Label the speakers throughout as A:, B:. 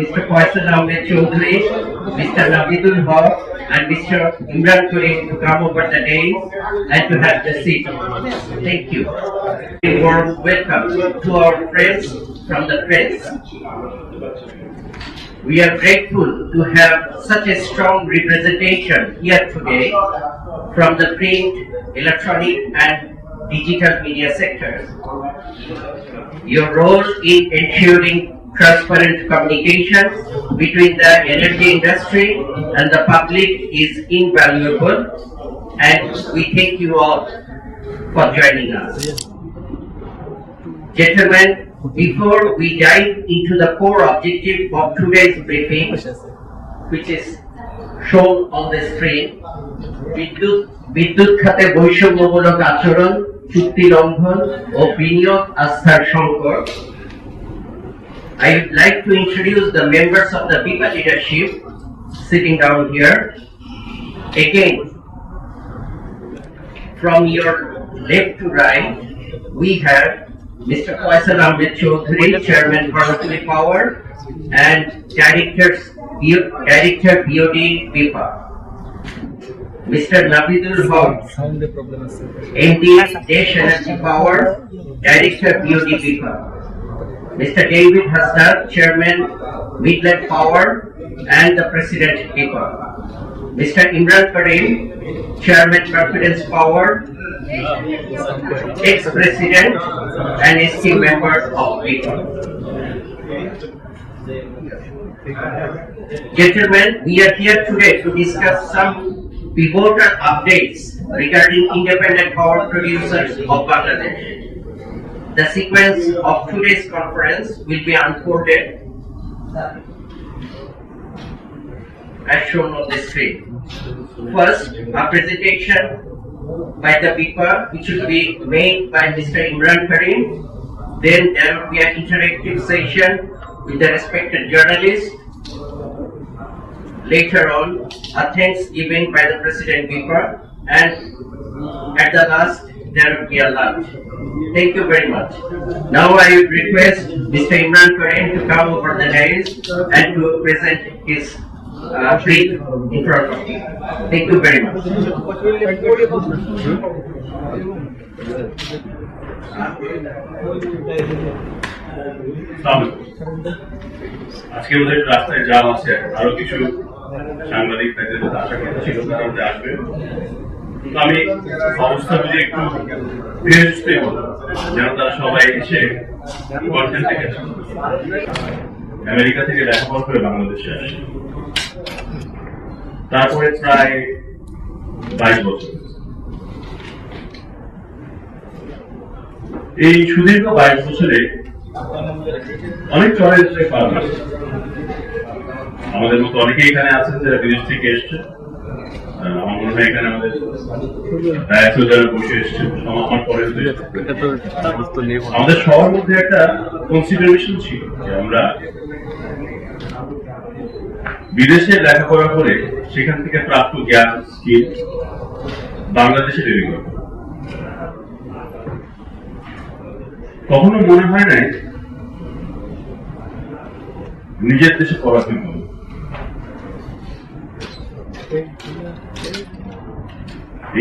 A: Mr. Faisal Ahmed Choudhury, Mr. Nabidul Haq, and Mr. Imran Karim to come over the dais and to have the seat. Thank you. A warm welcome to our friends from the press. We are grateful to have such a strong representation here today from the print, electronic, and digital media sectors. Your role in ensuring transparent communication between the energy industry and the public is invaluable, and we thank you all for joining us. Gentlemen, before we dive into the core objective of today's briefing, which is shown on the screen, বিদ্যুৎ খাতে বৈষম্যমূলক আচরণ, চুক্তি লঙ্ঘন ও বিনিয়োগ আস্থার সংকট, I would like to introduce the members of the BIPA leadership sitting down here. Again, from your left to right, we have Mr. Faisal Ahmed Choudhury, Chairman Bharatuli Power and Director BOD BIPA. Mr. Nabidul Haq, MD Desh Energy Power, Director BOD BIPA. Mr. David Hasnat, Chairman Midland Power and the President BIPA. Mr. Imran Karim, Chairman Confidence Power, ex-President and esteemed member of BIPA. Gentlemen, we are here today to discuss some pivotal updates regarding independent power producers of Bangladesh. The sequence of today's conference will be unfolded as shown on the screen. First, a presentation by the BIPA, which will be made by Mr. Imran Karim. Then there will be an interactive session with the respected journalists. Later on, a thanks given by the President BIPA, and at the last, there will be a lunch. Thank you very much. Now I would request Mr. Imran Karim to come over the dais and to present his brief in front of you. Thank you very much.
B: আজকে ওদের রাস্তায় জাম আছে, আরো কিছু সাংবাদিক আশা করছি আসবে। আমি অবস্থা বুঝে একটু ধীরে সুস্থে বলবো, যেন তারা সবাই এসে কন্টেন্ট দেখেছে। আমেরিকা থেকে লেখাপড়া করে বাংলাদেশে আসে, তারপরে প্রায় 22 বছর। এই সুদীর্ঘ 22 বছরে অনেক চড়াই পার হয়েছে। আমাদের মতো অনেকে এখানে আছেন যারা বিদেশ থেকে এসছে। আমার মনে হয় এখানে আমাদের যারা বসে এসছে আমার পরে আমাদের সবার মধ্যে একটা কনসিডারেশন ছিল যে আমরা বিদেশে লেখাপড়া করে সেখান থেকে প্রাপ্ত জ্ঞান স্কিল বাংলাদেশে ডেলিভার করব। কখনো মনে হয় নাই নিজের দেশে পড়াশোনা করব।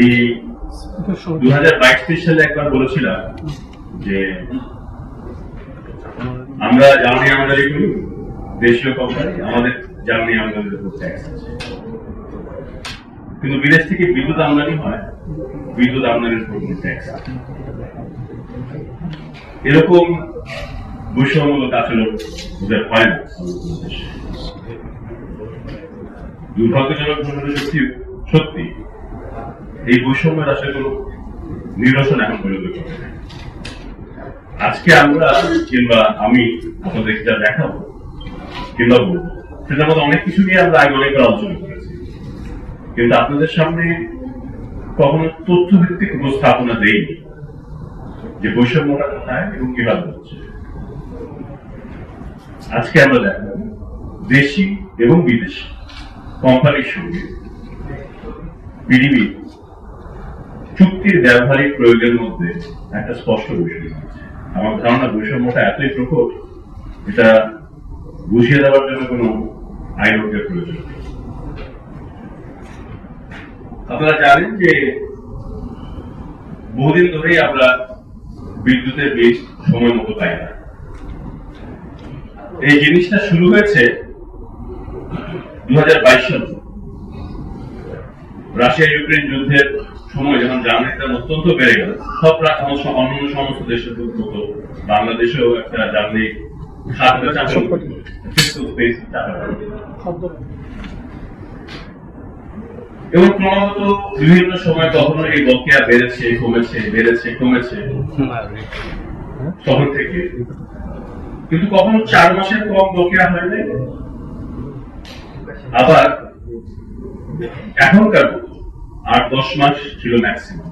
B: এই 2022-23 সালে একবার বলেছিলাম যে আমরা জ্বালানি আমদানি করি, দেশীয় কোম্পানি, আমাদের জ্বালানি আমদানির উপর ট্যাক্স আছে, কিন্তু বিদেশ থেকে বিদ্যুৎ আমদানি হয়, বিদ্যুৎ আমদানির উপর কোনো ট্যাক্স আছে। এরকম বৈষম্যমূলক আচরণ বোধহয় হয় না। দুর্ভাগ্যজনক সত্যি এই বৈষম্যের আসলে কোনো নিরসন এখন পর্যন্ত করে নাই। আজকে আমরা কিংবা আমি আপনাদেরকে যা দেখাবো কিংবা বলবো, সেটার মধ্যে অনেক কিছু নিয়ে আমরা আগে অনেকবার আলোচনা করেছি, কিন্তু আপনাদের সামনে কখনো তথ্য ভিত্তিক উপস্থাপনা দেয়নি যে বৈষম্যটা কোথায় এবং কিভাবে হচ্ছে। আজকে আমরা দেখাবো দেশি এবং বিদেশি কোম্পানির সঙ্গে পিডিবি চুক্তির ব্যবহারিক প্রয়োগের মধ্যে একটা স্পষ্ট বৈষম্য আছে। আমার ধারণা বৈষম্যটা এতই প্রকট, এটা বুঝিয়ে দেওয়ার জন্য কোনো আইন প্রয়োজন নেই। আপনারা জানেন যে বহুদিন ধরেই আমরা বিদ্যুতের বিল সময় মতো পাই না। এই জিনিসটা শুরু হয়েছে 2022 সালে রাশিয়া ইউক্রেন যুদ্ধের সময়, যখন জ্বালানির দাম অত্যন্ত বেড়ে গেল। সব অন্যান্য সমস্ত দেশের মতো বাংলাদেশেও একটা জ্বালানি এবং ক্রমাগত বিভিন্ন সময় কখনো এই বকেয়া বেড়েছে কমেছে, বেড়েছে কমেছে শহর থেকে, কিন্তু কখনো 4 মাসের কম বকেয়া হয় নাই। আবার এখনকার 8-10 মাস ছিল ম্যাক্সিমাম।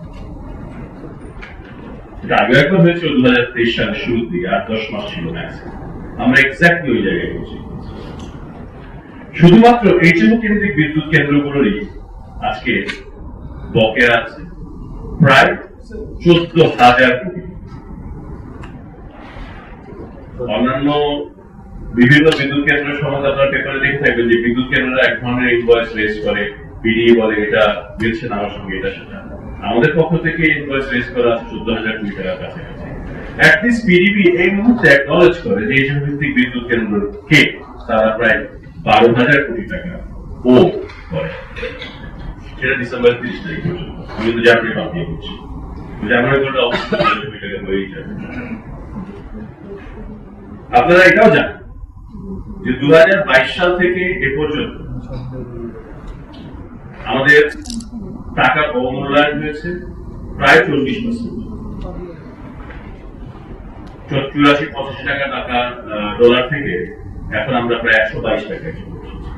B: এটা আগে একবার হয়েছিল 2023 সালের শুরুর দিকে, 8-10 মাস ছিল ম্যাক্সিমাম। আমরা এক্স্যাক্টলি ওই জায়গায় পৌঁছে গেছি। শুধুমাত্র এইচএমও কেন্দ্রিক বিদ্যুৎ কেন্দ্রগুলোরই আজকে বকেয়া আছে প্রায় 14,000 কোটি। অন্যান্য বিভিন্ন বিদ্যুৎ কেন্দ্রের সম্বন্ধে আপনারা পেপারে দেখে থাকবেন যে বিদ্যুৎ কেন্দ্ররা এক ধরনের ইনভয়েস রেজ করে, পিডিএ বলে এটা দিচ্ছেন আমার সঙ্গে, এটা সেটা। আমাদের পক্ষ থেকে ইনভয়েস রেজ করা আছে 14,000 কোটি টাকার কাছাকাছি। অ্যাটলিস্ট পিডিবি এই মুহূর্তে অ্যাকনলেজ করে যে এইচএম ভিত্তিক বিদ্যুৎ কেন্দ্রকে তারা প্রায় 12,000 কোটি টাকা ও করে। সেটা ডিসেম্বর 30 তারিখ পর্যন্ত। আমি কিন্তু জানুয়ারি মাস দিয়ে বলছি, জানুয়ারি করলে অবশ্যই টাকা হয়েই যাবে। আপনারা এটাও জানেন যে 2022 সাল থেকে এ পর্যন্ত আমাদের টাকার অবমূল্যায়ন হয়েছে প্রায় 40%। 84-85 টাকা ডলার থেকে এখন আমরা প্রায় 122 টাকায় চলে এসেছি।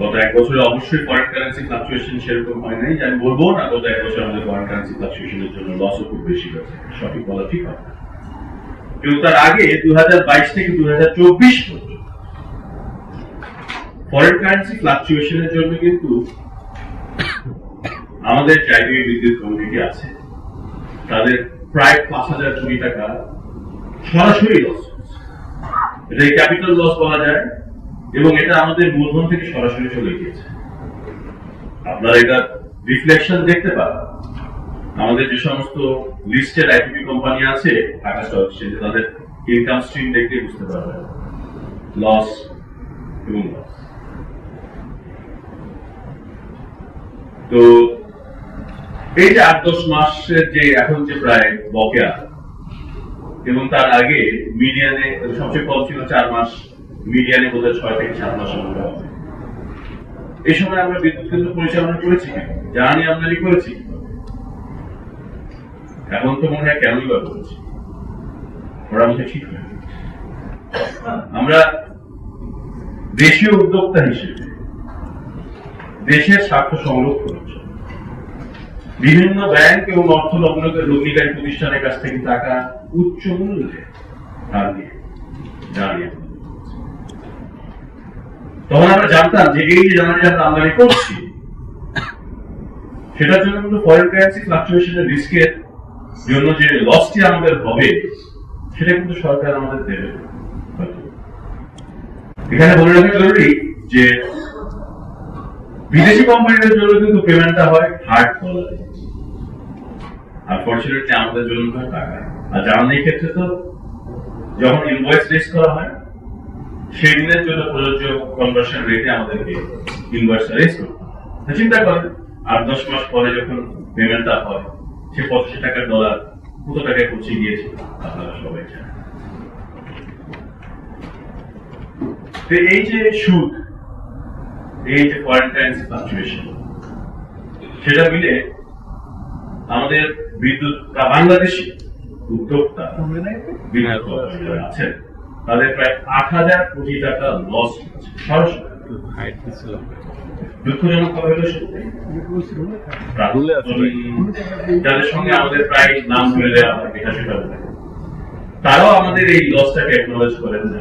B: গত 1 বছরে অবশ্যই ফরেন কারেন্সি ফ্লাকচুয়েশন সেরকম হয় নাই, আমি বলবো না গত 1 বছর আমাদের ফরেন কারেন্সি ফ্লাকচুয়েশনের জন্য লসও খুব বেশি হয়েছে, সঠিক বলা ঠিক হয় না। কিন্তু তার আগে 2022 থেকে 2024 পর্যন্ত ফরেন কারেন্সি ফ্লাকচুয়েশনের জন্য কিন্তু আমাদের জাতীয় বিদ্যুৎ কমিটি আছে, তাদের প্রায় 5,000 কোটি টাকা সরাসরি লস। এটা ক্যাপিটাল লস বলা যায়, এবং এটা আমাদের মূলধন থেকে সরাসরি চলে গিয়েছে। আপনারা এটা রিফ্লেকশন দেখতে পাবেন আমাদের যে সমস্ত লিস্টেড আইপিপি কোম্পানি আছে ঢাকা স্টক এক্সচেঞ্জে, তাদের ইনকাম স্ট্রিম দেখলে বুঝতে পারবেন লস এবং লস। তো এই যে 8-10 মাসের যে এখন যে প্রায় বকেয়া, এবং তার আগে মিডিয়ানে সবচেয়ে কম ছিল 4 মাস, মিডিয়ানে বোধহয় 6 থেকে 7 মাসের মধ্যে হবে। এই সময় আমরা বিদ্যুৎ কেন্দ্র পরিচালনা করেছি, জ্বালানি আমদানি করেছি, এখন তো মনে হয় কেনই বা করেছি, ওরা মধ্যে ঠিক হয়ে আমরা দেশীয় উদ্যোক্তা হিসেবে দেশের স্বার্থ সংরক্ষণ বিভিন্ন ব্যাংক এবং অর্থ লগ্নিকারী প্রতিষ্ঠানের কাছ থেকে টাকা উচ্চ মূল্যে ধার দিয়ে জ্বালানি, তখন আমরা জানতাম যে এই জ্বালানি আমরা আমদানি করছি সেটার জন্য কিন্তু ফরেন কারেন্সি ফ্লাকচুয়েশনের রিস্কের জন্য যে লসটি আমাদের হবে সেটা কিন্তু সরকার আমাদের দেবে। এখানে বলে রাখা জরুরি যে বিদেশি কোম্পানিদের জন্য কিন্তু পেমেন্টটা হয় হার্ড ডলারে, আর ফরচুনেটলি আমাদের জন্য হয় টাকা। আর জ্বালানির ক্ষেত্রে তো যখন ইনভয়েস রেজ করা হয় সেই দিনের জন্য প্রযোজ্য কনভার্সন রেটে আমাদেরকে ইনভয়েস রেজ করতে হয়। চিন্তা করেন 8-10 মাস পরে যখন পেমেন্টটা হয়, সে 85 টাকার ডলার কত টাকায় পৌঁছে গিয়েছে আপনারা সবাই জানেন। এই যে সুদ, এই যে ফরেন কারেন্সি ফ্লাকচুয়েশন, সেটা মিলে আমাদের বিদ্যুৎ বাংলাদেশি উদ্যোক্তা আছেন তাদের প্রায় 8,000 কোটি টাকা লস হচ্ছে সরাসরি। দুঃখজনক কথা হলো যাদের সঙ্গে আমাদের প্রায় নাম ধরে দেওয়া হয় এটা সেটা বলে, তারাও আমাদের এই লসটাকে অ্যাকনলেজ করেন না।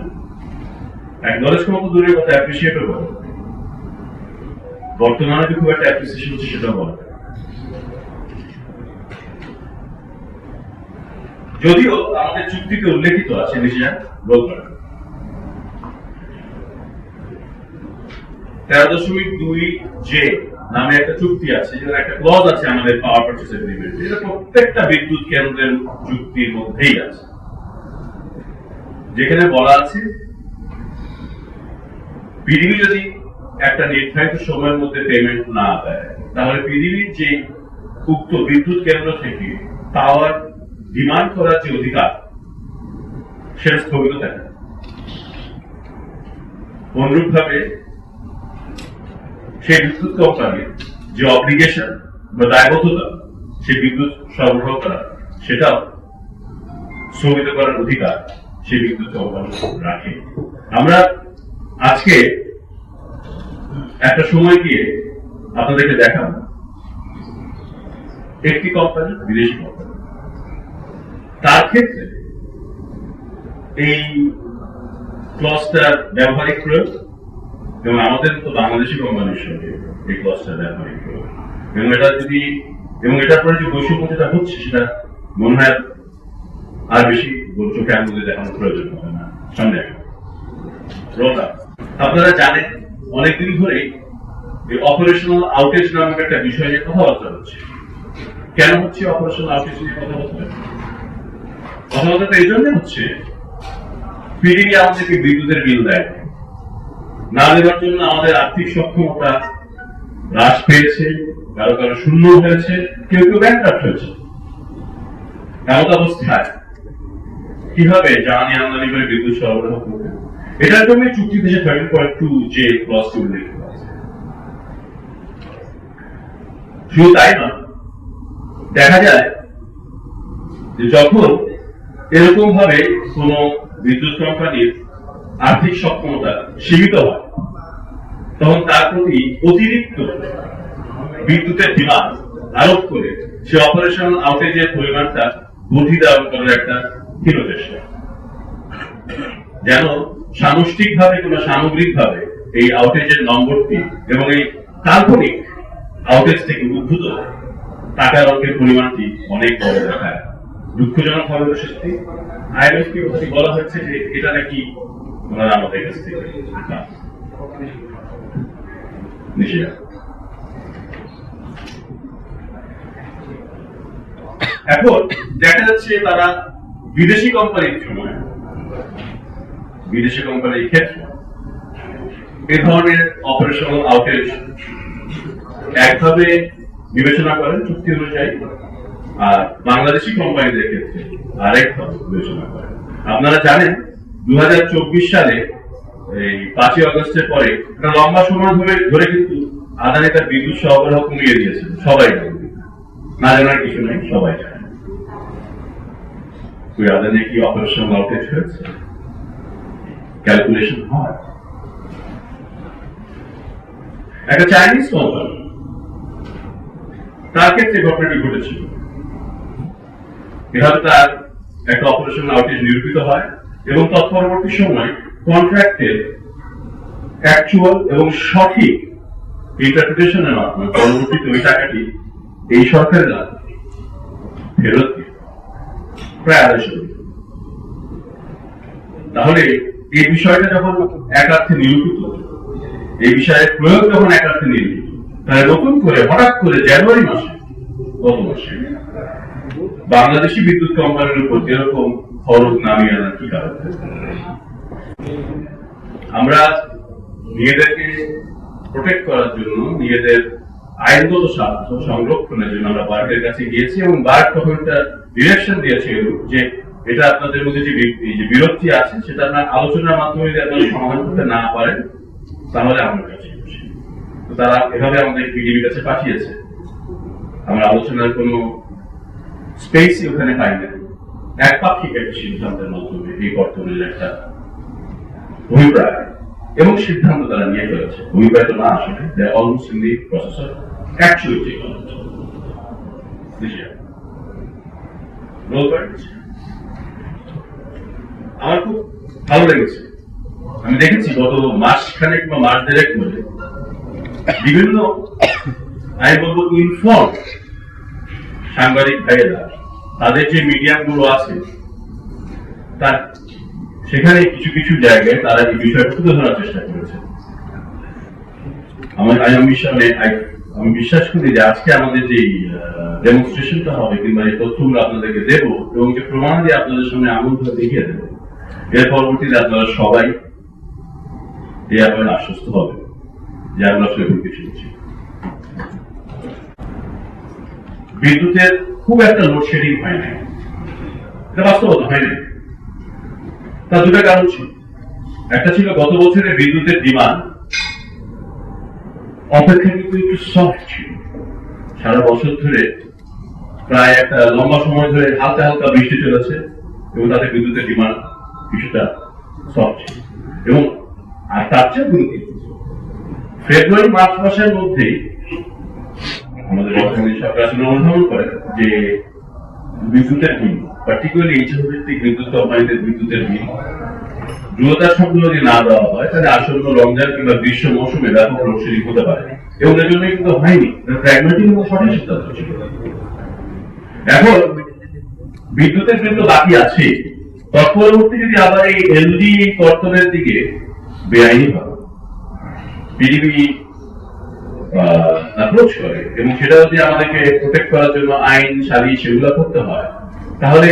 B: অ্যাকনলেজ করা তো দূরের কথা, অ্যাপ্রিসিয়েটও করেন। বর্তমানে যে খুব একটা অ্যাপ্রিসিয়েশন হচ্ছে সেটাও বলে। যদিও আমাদের চুক্তিতে উল্লেখিত আছে নিজের রোজগার 13.2 নামে একটা চুক্তি আছে, যেখানে একটা ক্লজ আছে আমাদের পাওয়ার পারচেজ এগ্রিমেন্ট। এটা প্রত্যেকটা বিদ্যুৎ কেন্দ্রের চুক্তির মধ্যেই আছে, যেখানে বলা আছে পিডিবি যদি একটা নির্ধারিত সময়ের মধ্যে পেমেন্ট না দেয়, তাহলে পিডিবির যে উক্ত বিদ্যুৎ কেন্দ্র থেকে পাওয়ার ডিমান্ড করার যে অধিকার, সেটা স্থগিত থাকে। অনুরূপভাবে সেই বিদ্যুৎ কোম্পানির যে অব্লিগেশন বা দায়বদ্ধতা সে বিদ্যুৎ সরবরাহ করা, সেটাও স্থগিত করার অধিকার সে বিদ্যুৎ কোম্পানি রাখে। আমরা আজকে একটা সময় গিয়ে আপনাদেরকে দেখাবো একটি কোম্পানি, বিদেশি কোম্পানি, তার ক্ষেত্রে এই ক্লজটার ব্যবহারিক প্রয়োগ এবং আমাদের তো বাংলাদেশি কোম্পানির সঙ্গে এই ক্লজটার ব্যবহারিক প্রয়োগ এবং এটার পরে যে বৈষম্য যেটা হচ্ছে, সেটা মনে হয় আর বেশি চোখে আঙুলে দেখানোর প্রয়োজন হবে না। সামনে আপনারা জানেন অনেকদিন ধরেই অপারেশনাল আউটেজ নামক একটা বিষয় নিয়ে কথাবার্তা হচ্ছে। কেন হচ্ছে অপারেশনাল আউটেজ নিয়ে কথাবার্তা? কথাবার্তা এই জন্য হচ্ছে, পিডিবি আমাদেরকে বিদ্যুতের বিল দেয় না, দেওয়ার জন্য আমাদের আর্থিক সক্ষমতা হ্রাস পেয়েছে, কারো কারো শূন্য হয়েছে, কেউ কেউ ব্যাংকরাপ্ট হয়েছে। এমন অবস্থায় কিভাবে জ্বালানি আমদানি করে বিদ্যুৎ সরবরাহ করবে? এটার জন্য চুক্তিতে যে 13.2 ক্লজটি উল্লেখ করা আছে। শুধু তাই নয়, দেখা যায় যে যখন এরকম ভাবে কোন বিদ্যুৎ কোম্পানির আর্থিক সক্ষমতা সীমিত হয়, তখন তার প্রতি অতিরিক্ত বিদ্যুতের ডিমান্ড আরোপ করে সে অপারেশনাল আউটেজের পরিমাণটা বর্ধিত করার একটা হীন চেষ্টা, যেন সামষ্টিকভাবে কিংবা সামগ্রিকভাবে এই আউটেজের নম্বরটি এবং এই কাল্পনিক আউটেজ থেকে উদ্ভূত টাকার অঙ্কের পরিমাণটি অনেক বড় দেখায়। দুঃখজনক ভাবে সত্যি আইএমএফ কে বলা হচ্ছে যে এটা নাকি ওনারা আমাদের কাছ থেকে নিষেধ। এখন দেখা যাচ্ছে তারা বিদেশি কোম্পানির সময়, বিদেশি কোম্পানির ক্ষেত্রে এ ধরনের অপারেশনাল আউটেজ একভাবে বিবেচনা করেন চুক্তি অনুযায়ী, আর বাংলাদেশি কোম্পানিদের ক্ষেত্রে আরেকভাবে বিবেচনা করেন। আপনারা জানেন 2024 সালে এই 5ই আগস্টের পরে একটা লম্বা সময় ধরে কিন্তু আদানি তার বিদ্যুৎ সরবরাহ কমিয়ে দিয়েছেন। সবাই না জানার কিছু নেই, সবাই জানে। ওই আদানি কি অপারেশনাল আউটেজ হয়েছে? ক্যালকুলেশন হয়। একটা চাইনিজ কোম্পানি, তার ক্ষেত্রে ঘটনাটি ঘটেছিল। এভাবে তার একটা অপারেশনাল আউটেজ নিরূপিত হয় এবং তৎপরবর্তী সময় কন্ট্রাক্টের অ্যাকচুয়াল এবং সঠিক ইন্টারপ্রিটেশনের মাধ্যমে পরবর্তীতে ওই টাকাটি এই সরকারের ফেরত দিয়ে প্রায় 250 কোটি। তাহলে এই বিষয়টা যখন একার্থে নিরূপিত, এই বিষয়ের প্রয়োগ যখন একার্থে নিরূপিত, তাহলে নতুন করে হঠাৎ করে জানুয়ারি মাসে, গত মাসে বাংলাদেশি বিদ্যুৎ কোম্পানির উপর এরকম খরচ নামিয়ে আনার কি কারণ? আমরা নিজেদেরকে প্রোটেক্ট করার জন্য, নিজেদের আইনগত স্বার্থ সংরক্ষণের জন্য আমরা বার্গের কাছে গিয়েছি এবং বার্গ তখন একটা ডিরেকশন দিয়েছে যে এটা আপনাদের মধ্যে যে বিরক্তি আছে সেটা আপনার আলোচনার মাধ্যমে যদি আপনারা সমাধান করতে না পারেন, তাহলে আমার কাছে তো তারা এভাবে আমাদের পিডিবির কাছে পাঠিয়েছে। আমরা আলোচনার কোন স্পেসই ওখানে পাই না। একপাক্ষিক একটা সিদ্ধান্তের মাধ্যমে এই বর্তমানের একটা অভিপ্রায় এবং সিদ্ধান্ত তারা নিয়ে ফেলেছে। অভিপ্রায় তো না, আসলে almost in the process of actuating. আমার খুব ভালো লেগেছে। আমি দেখেছি গত মাসখানেক বা মাস দেড়েক মধ্যে বিভিন্ন আমি বলবো ইনফর্ম সাংবাদিক ভাইয়েরা তাদের যে মিডিয়াম গুলো আছে তার সেখানে কিছু কিছু জায়গায় তারা এই বিষয়টা তুলে ধরার চেষ্টা করেছে। আমি বিশ্বাস করি যে আজকে আমাদের যে ডেমনস্ট্রেশনটা হবে কিংবা এই তথ্যগুলো আপনাদেরকে দেব এবং যে প্রমাণ দিয়ে আপনাদের সামনে আমলগুলো দেখিয়ে দেবো, এর পরবর্তীতে আপনারা সবাই এই ব্যাপারে আশ্বস্ত হবে যে আমরা আসলে ভুল কিছু করছি। বিদ্যুতের খুব একটা লোডশেডিং হয় না, এটা বাস্তবতা হয় না। তার দুটা কারণ ছিল। একটা ছিল গত বছরে বিদ্যুতের ডিমান্ড অপেক্ষাকৃত একটু সফট ছিল। সারা বছর ধরে প্রায় একটা লম্বা সময় ধরে হালকা হালকা বৃষ্টি চলেছে এবং তাতে বিদ্যুতের ডিমান্ড কিছুটা সফট ছিল। এবং আর তার চেয়ে গুরুত্বপূর্ণ, ফেব্রুয়ারি মার্চ মাসের মধ্যেই আমাদের বর্তমানে সরকার আসলে অনুধাবন করে যে বিদ্যুতের বিল, পার্টিকুলারলি এইচএফ ভিত্তিক বিদ্যুৎ কোম্পানিদের বিদ্যুতের বিল দ্রুততার সঙ্গে যদি না দেওয়া হয় তাহলে আসন্ন রমজান কিংবা গ্রীষ্ম মৌসুমে ব্যাপক লোডশেডিং হতে পারে। এবং এর জন্য কিন্তু হয়নি, প্র্যাগম্যাটিক এবং সঠিক সিদ্ধান্ত ছিল। এখন বিদ্যুতের বিল তো বাকি আছে, তৎপরবর্তী যদি আবার এই এলডি কর্তনের দিকে বেআইনি ভাবে পিডিবি অ্যাপ্রোচ করে এবং সেটা যদি আমাদেরকে প্রোটেক্ট করার জন্য আইন সালিশ সেগুলো করতে হয়, তাহলে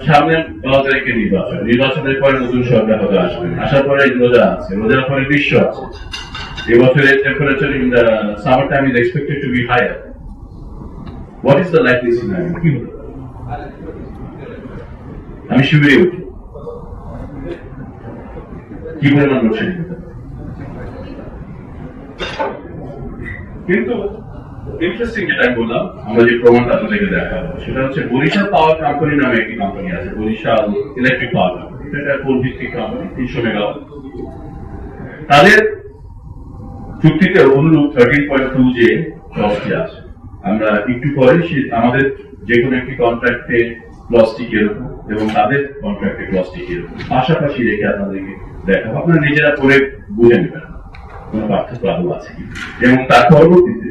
B: সামনে 12 তারিখে নির্বাচনের পরে নতুন সরকার হয়তো আসবে, আসার পরে রোজা আছে, রোজার পরে গ্রীষ্ম আছে। এবছরের temperature in the summer time is expected to be higher. What is the likely scenario? কি হতে পারে? আমি শিবিরে উঠি, কি পরিমাণ লোডশেডিং হতে পারে। কিন্তু ইন্টারেস্টিং যেটা বললাম, আমরা যে প্রমাণটা আপনাদেরকে দেখাবো সেটা হচ্ছে বরিশাল পাওয়ার কোম্পানি নামে একটি কোম্পানি আছে, বরিশাল ইলেকট্রিক পাওয়ার কোম্পানি। এটা কোল ভিত্তিক কোম্পানি, 300 মেগাওয়াট। তাদের চুক্তিতে অনুরূপ 13.2 যে ক্লজটি আছে, আমরা একটু পরে আমাদের যে কোনো একটি কন্ট্রাক্টে ক্লজটি কিরকম এবং তাদের কন্ট্রাক্টে ক্লজটি কিরকম পাশাপাশি রেখে আপনাদেরকে দেখাবো, আপনারা নিজেরা পরে বুঝে নেবেন কোন পার্থক্য আদৌ আছে কি। এবং তার পরবর্তীতে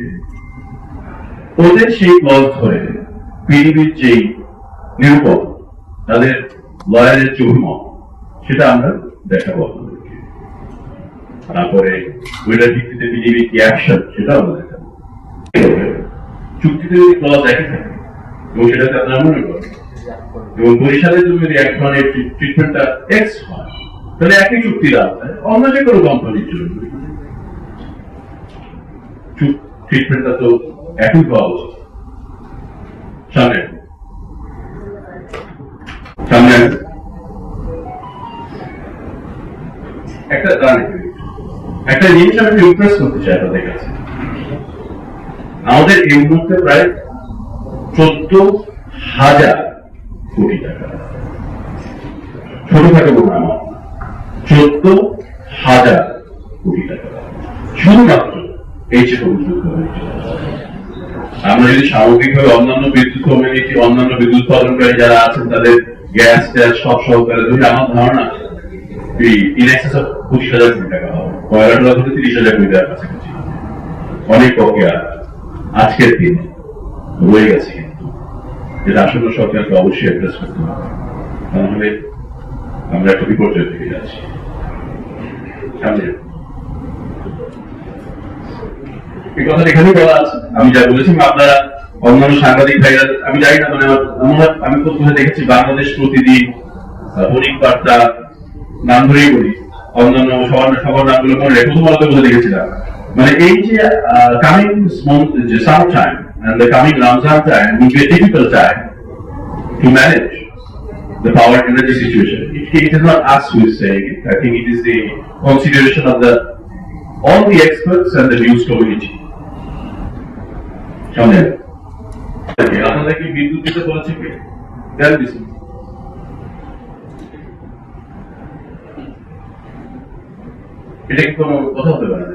B: ওদের সেই ক্লজ ধরে পিডিবির যেই নিরূপণ, তাদের লয়ারের যে অভিমত, সেটা আমরা দেখাবো আপনাদেরকে। তারপরে ওইটার ভিত্তিতে পিডিবি কি অ্যাকশন, সেটাও আমরা দেখাবো। চুক্তিতে যদি ক্লজ একই থাকে এবং সেটাতে আপনারা মনে করেন এবং বরিশালের জন্য যদি এক ধরনের ট্রিটমেন্টটা এক্স হয়, তাহলে একই চুক্তির আওতায় অন্য যে কোনো কোম্পানির জন্য ট্রিটমেন্টটা তো একই হওয়া উচিত। সামনে একটা জিনিস আমি ইমপ্রেস করতে চাই আপনাদের কাছে। আমাদের এই মুহূর্তে প্রায় 14,000 কোটি টাকা, ছোটখাটো কোনো আমার 14,000 কোটি টাকা শুধুমাত্র এইচএফ অভিযোগ। আমরা যদি সামগ্রিকভাবে অন্যান্য বিদ্যুৎ কমিউনিটি, অন্যান্য বিদ্যুৎ উৎপাদনকারী যারা আছেন তাদের গ্যাস ট্যাস সব সহকারে ধরে, আমার ধারণা ইন এক্সেস অফ 25,000 কোটি টাকা হবে। কয়লাটা ধরে 30,000 কোটি টাকার কাছাকাছি, অনেক প্রক্রিয়া আজকের দিন রয়ে গেছে, কিন্তু যেটা আসলে সরকারকে অবশ্যই অ্যাড্রেস করতে হবে, তাহলে আমরা একটা বিপর্যয় থেকে যাচ্ছি। সামনে এই কথা এখানেই বলা আছে। আমি যা বলেছি আপনারা অন্যান্য সাংবাদিক ভাইরা, আমি জানি না, মানে আমি কোথায় দেখেছি বাংলাদেশ প্রতিদিন, দৈনিক বার্তা, নাম ধরেই বলি, অন্যান্য সবার নামগুলো মনে রেখে প্রথম আলোতে বলে দেখেছিলাম, মানে এই যে কামিং যে summer time and the coming Ramzan time will be a difficult time to manage the power energy situation. It is not us who is saying it. I think it is the consideration of all the experts and the news community. আপনাদেরকে বিদ্যুৎ দিতে বলেছে কে? কেন দিচ্ছে? এটা কি কোনো কথা হতে পারে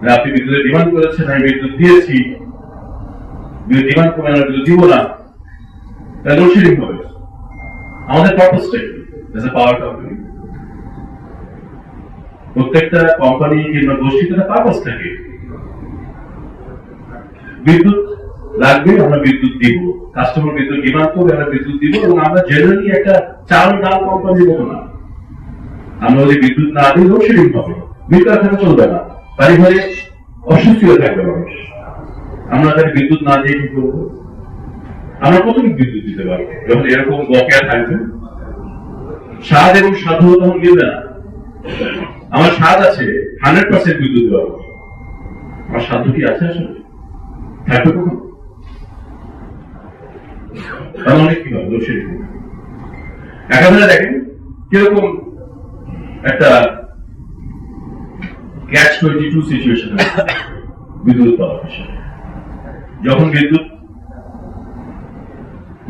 B: না? আপনি বিদ্যুতের ডিমান্ড করেছেন, আমি বিদ্যুৎ দিয়েছি, বিদ্যুৎ ডিমান্ড করে আমরা বিদ্যুৎ দিব না, তাহলে লোডশেডিং হবে। আমাদের পারপাসটা কি এজ এ পাওয়ার কোম্পানি? প্রত্যেকটা কোম্পানি কিংবা গোষ্ঠীতে পারপাস থাকে, বিদ্যুৎ লাগবে আমরা বিদ্যুৎ দিব, কাস্টমার বিদ্যুৎ ডিমান্ড করবে আমরা বিদ্যুৎ দিব। এবং আমরা জেনারেলি একটা চাল ডাল কোম্পানির মতো না, আমরা যদি বিদ্যুৎ না দিই লোডশেডিং হবে। বিদ্যুৎ থাকা চলবে না, বাড়ি ঘরে অসুস্থ হয়ে থাকবে মানুষ। আমরা তাদের বিদ্যুৎ না দিয়ে কি করবো? আমরা কতটুকু বিদ্যুৎ দিতে পারবো যখন এরকম বকেয়া থাকবে? স্বাদ এবং সাধ্য তখন মিলবে না। আমার স্বাদ আছে 100% বিদ্যুৎ দেওয়া, আমার সাধ্য কি আছে আসলে? থাকবে কখন? তাহলে অনেক কি হবে দোষের। একেবারে দেখেন কিরকম একটা ক্যাচ 22 সিচুয়েশন বিদ্যুৎ পাওয়ার বিষয়ে। যখন বিদ্যুৎ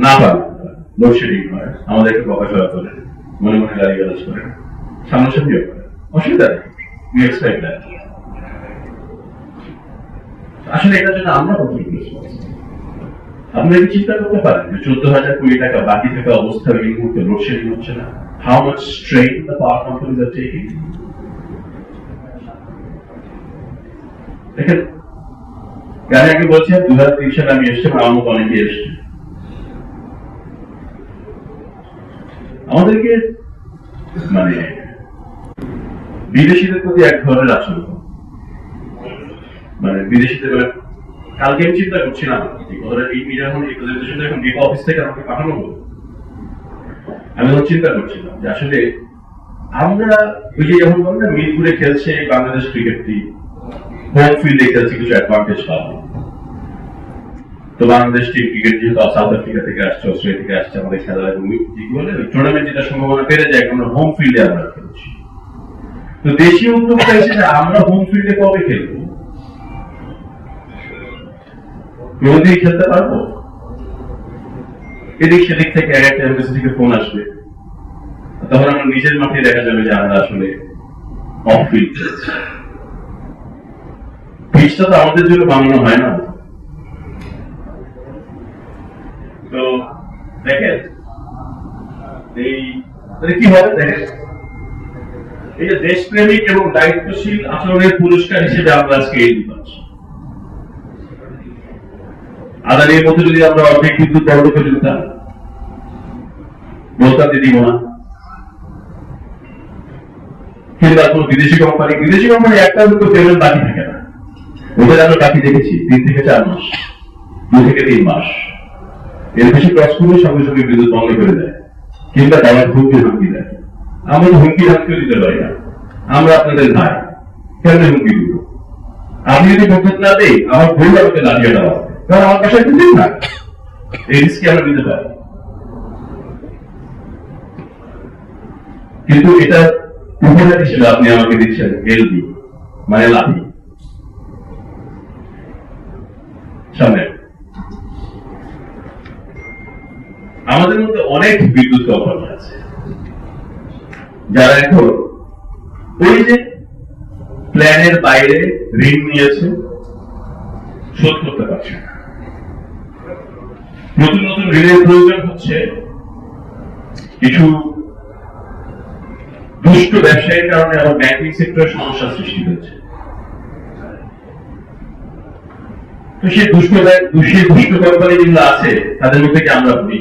B: না পাবে, লোডশেডিং হয়, আমাদেরকে বকাঝকা করে, মনে মনে গালিগালাজ করে, সামনাসামনিও করে, অসুবিধা নেই, we expect that। আসলে এটার জন্য আমরা কতটুকু রেসপন্সিবল? আপনারা কি চিন্তা করতে পারেন যে 14,000 কোটি টাকা বাকি থাকা অবস্থায় এই মুহূর্তে লোডশেডিং হচ্ছে না? How much strain the power companies are taking. দেখেন, গাড়ি আগে বলছেন 2003 সালে আমি এসছি, আমার মতো অনেকে এসছে। আমাদেরকে মানে বিদেশিদের প্রতি এক ধরনের আচরণ, মানে বিদেশিদের কালকে আমি চিন্তা করছিলাম এখন ডিপো অফিস থেকে আমাকে পাঠানো হলো, আমি তখন চিন্তা করছিলাম যে আসলে আমরা ওই যে যখন বলেন না মিরপুরে খেলছে বাংলাদেশ ক্রিকেট টিম, হোম ফিল্ডে খেলছে, কিছু অ্যাডভান্টেজ পাবো। তো বাংলাদেশ টিম ক্রিকেট যেহেতু সাউথ আফ্রিকা থেকে আসছে, অস্ট্রেলিয়া থেকে আসছে, আমাদের খেলা এবং টুর্নামেন্ট যেটা সম্ভাবনা বেড়ে যায় আমরা হোম ফিল্ডে আমরা খেলছি। তো দেশীয় উদ্যোক্তা হিসেবে আমরা হোম ফিল্ডে কবে খেলবো? কোনদিনই খেলতে পারবো? এদিক সেদিক থেকে একটা এমবেসি থেকে ফোন আসবে, তখন আমরা নিজের মাঠে দেখা যাবে যে আমরা আসলে অফ ফিল্ড খেলছি। পিচটা তো আমাদের জন্য বানানো হয় না। তো দেখেন কি হবে, দেখেন এই যে দেশপ্রেমিক এবং দায়িত্বশীল আচরণের পুরস্কার হিসেবে আমরা আজকে এই পাচ্ছি। আদানির মধ্যে যদি আমরা অর্ধেক বিদ্যুৎ বন্ধ করে দিতাম, বলতাম যে দিব না, কিংবা কোন বিদেশি কোম্পানি একটা দুটো পেমেন্ট বাকি থাকে না, ওদের আমরা বাকি দেখেছি 3 থেকে 4 মাস, 2 থেকে 3 মাস, এর বেশি ক্রস করলে সঙ্গে সঙ্গে বিদ্যুৎ বন্ধ করে দেয়, কিংবা দেওয়ার হুমকি দেয়। আমরা তো হুমকি ধামকিও দিতে পারি না, আমরা আপনাদের ভাই, কেন হুমকি দিব? আমি যদি বিদ্যুৎ না দিই, আমার ভুল আমাকে লাঠিয়ে দেওয়া হবে, কারণ আমার বাসায় বিদ্যুৎ না, এই রিস্কে আমরা নিতে পারি। কিন্তু এটা উপহার হিসেবে আপনি আমাকে দিচ্ছেন এলবি, মানে লাঠি। সামনে আমাদের মধ্যে অনেক বিদ্যুৎ কোম্পানি আছে যারা এখন ওই যে প্ল্যানের বাইরে ঋণ নিয়েছে, শোধ করতে পারছে না। নতুন নতুন ঋণের প্রয়োজন হচ্ছে, কিছু দুষ্ট ব্যবসায়ীর কারণে আমার ব্যাংকিং সেক্টরের সমস্যা সৃষ্টি হয়েছে। তো সেই দুষ্ট কোম্পানি যেগুলো আছে তাদের মধ্যে কি আমরা বলি?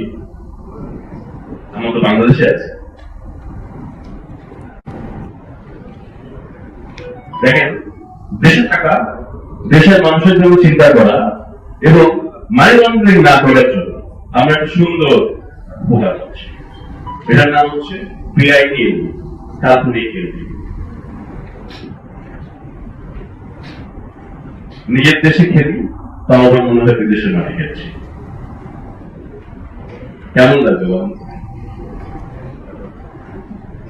B: আমরা তো বাংলাদেশে আছে। দেখেন, দেশে থাকা, দেশের মানুষের জন্য চিন্তা করা এবং মানি লন্ডারিং না করার জন্য আমরা একটা সুন্দর উপহার পাচ্ছি। এটার নাম হচ্ছে পিআইএল, কাল্পনিক এলবি। নিজের দেশে খেলি, তাও আমার মনে হয় বিদেশের মাঠে খেলছি। কেমন লাগবে বলুন?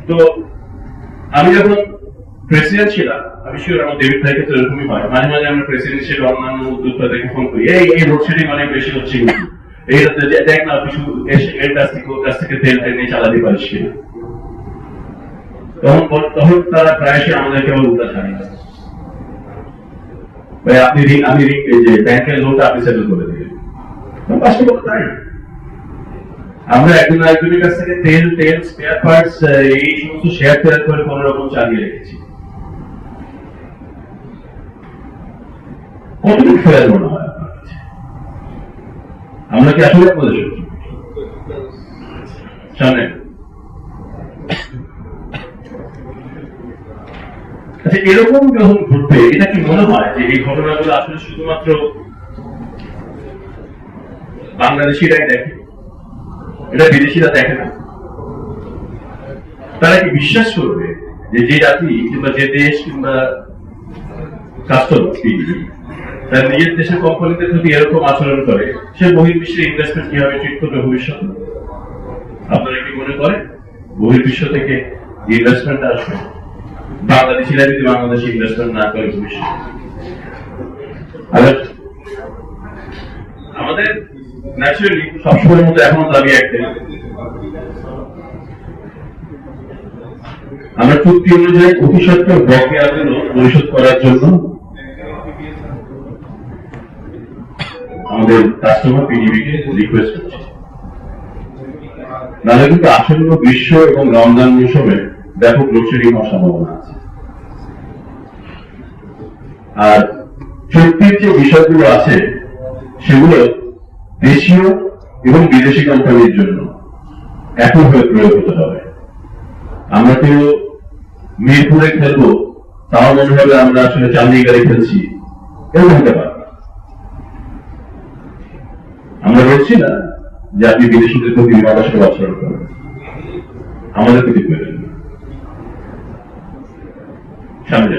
B: তো আমি যখন প্রেসিডেন্ট ছিলাম, আমি শিওর আমার ডেভিড ভাইকে তো এরকমই হয়, মাঝে মাঝে আমরা প্রেসিডেন্ট হিসেবে অন্যান্য উদ্যোক্তাদেরকে ফোন করি, এই লোডশেডিং অনেক বেশি হচ্ছে, কিন্তু এইটাতে দেখ না কিছু এর কাছ থেকে তেল নিয়ে চালাতে পারিস কিনা। তখন তারা প্রায়শই আমাদেরকে আবার উল্টা ছাড়িয়ে ভাই আমি যে ব্যাংকের লোনটা আপনি সেটেল করে দিলেন, তাই আমরা একজন আরেকজনের কাছ থেকে তেল স্পেয়ার পার্টস এই সমস্ত শেয়ার করে কোন রকম চালিয়ে রেখেছি। কতটুকু ফেয়ার মনে হয় আপনার কাছে? আমরা কি আসলে আপনাদের সামনে আচ্ছা, এরকম যখন ঘটবে, এটা কি মনে হয় যে এই ঘটনাগুলো আসলে শুধুমাত্র বাংলাদেশিরাই দেখে, এটা বিদেশিরা দেখে না? তারা কি বিশ্বাস করবে যে যে জাতি কিংবা যে দেশ কিংবা কাস্টমার তার নিজের দেশের কোম্পানিতে যদি এরকম আচরণ করে, সে বহির্বিশ্বে ইনভেস্টমেন্ট কিভাবে ট্রিট করবে ভবিষ্যতে? আপনারা কি মনে করেন বহির্বিশ্ব থেকে ইনভেস্টমেন্ট আসবে বাংলাদেশিরা যদি বাংলাদেশে ইনভেস্টমেন্ট না করে ভবিষ্যতে? আমাদের ন্যাচুরালি সবসময়ের মতো এখনো দাবি একটাই, আমরা চুক্তি অনুযায়ী অতি সত্ত্বর বকেয়াগুলো পরিশোধ করার জন্য আমাদের কাস্টমার পিডিবিকে রিকোয়েস্ট করছি। নাহলে কিন্তু আসন্ন গ্রীষ্ম এবং রমজান মৌসুমে ব্যাপক লোডশেডিং হওয়ার সম্ভাবনা আছে। আর চুক্তির যে বিষয়গুলো আছে সেগুলো দেশীয় এবং বিদেশি কোম্পানির জন্য একইভাবে প্রয়োগ হতে হবে। আমরা কেউ মিরপুরে খেলবো, তাও মনে হবে আমরা আসলে চান্দিগারে খেলছি, এরকম হতে পারে। আমরা বলছি না যে আপনি বিদেশিদের প্রতি বিমাদাসে আচরণ করেন, আমাদের প্রতি করেন না। সামনে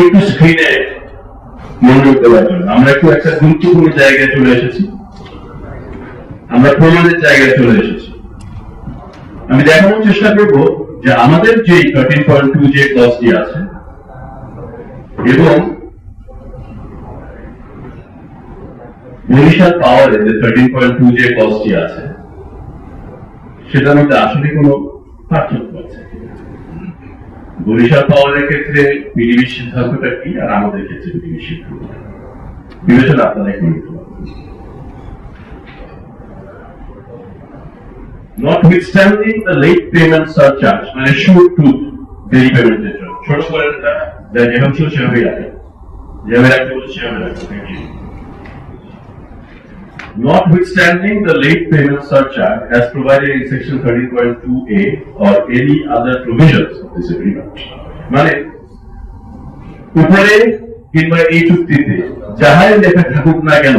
B: একটু স্ক্রিনে মনোযোগ দেওয়ার জন্য আমরা একটু একটা গুরুত্বপূর্ণ জায়গায় চলে এসেছি, আমরা প্রমাণের জায়গায় চলে এসেছি। আমি দেখানোর চেষ্টা করব যে আমাদের যে 13.2 যে ক্লজটি আছে এবং বরিশাল পাওয়ারের যে 13.2 যে ক্লজটি আছে সেটার মধ্যে আসলে কোনো পার্থক্য আছে। বরিশাল পাওয়ারের ক্ষেত্রে পিডিবির সিদ্ধান্তটা কি আর আমাদের ক্ষেত্রে পিডিবির সিদ্ধান্ত বিবেচনা আপনারা করে নিতে পারবেন। Notwithstanding the late payment surcharge, মানে সুদ টুথ দেরি পেমেন্টের জন্য ছোট করে যেভাবে ছিল সেভাবেই রাখে, যেভাবে রাখতে বলছে সেভাবে রাখতে। Notwithstanding the late payment surcharge as provided in section 13.2a or any other provisions of this agreement, মানে উপরে কিংবা এই চুক্তিতে যাহাই লেখা থাকুক না কেন,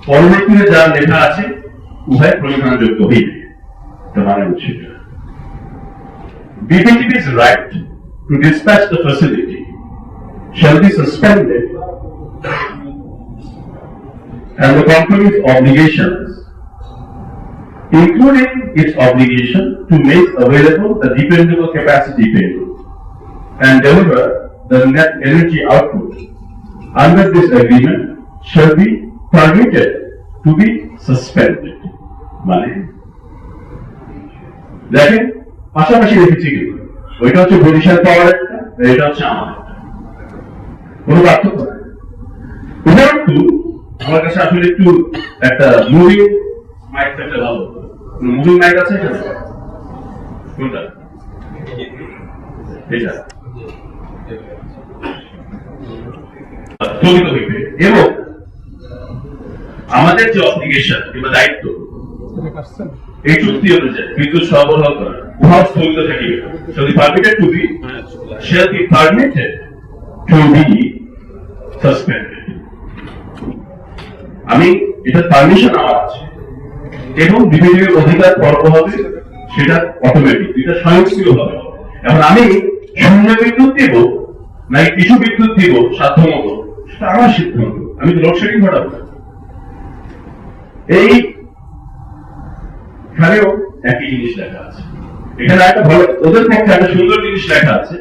B: পরবর্তীতে যা লেখা আছে উভয় প্রয়োজনযোগ্য হইবে। BPTB's right to dispatch the facility shall be suspended and the company's obligations, including its obligation to make available the dependable capacity payment and deliver the net energy output under this agreement shall be permitted to be suspended. মানে দেখেন পাশাপাশি রেখেছি কিন্তু ওইটা হচ্ছে বরিশাল পাওয়ার, এটা হচ্ছে আমাদের, কোনো পার্থক্য নাই। উদাহরণ আমার কাছে আসলে একটু একটা মুভিং মাইক থাকলে ভালো। মুভিং মাইক আছে এখানে? কোনটা? এটা স্থগিত হইবে এবং আমাদের যে অব্লিগেশন কিংবা দায়িত্ব এই চুক্তি অনুযায়ী বিদ্যুৎ সরবরাহ করা উহাও স্থগিত থাকিবে। যদি permitted to be shall be permitted to be suspended। আমি এটা পারমিশন আমার আছে এবং বিভিন্ন অধিকার পর্ব হবে, সেটা অটোমেটিক, এটা স্বয়ংক্রিয় হবে। এখন আমি শূন্য বিদ্যুৎ দিব নাকি কিছু বিদ্যুৎ দিব সাধ্য মতো, সেটা আমার সিদ্ধান্ত। আমি তো লোডশেডিং ঘটাবো। এই এখানেও একই জিনিস লেখা আছে। এখানে একটা ভালো, ওদের পক্ষে একটা সুন্দর জিনিস লেখা আছে,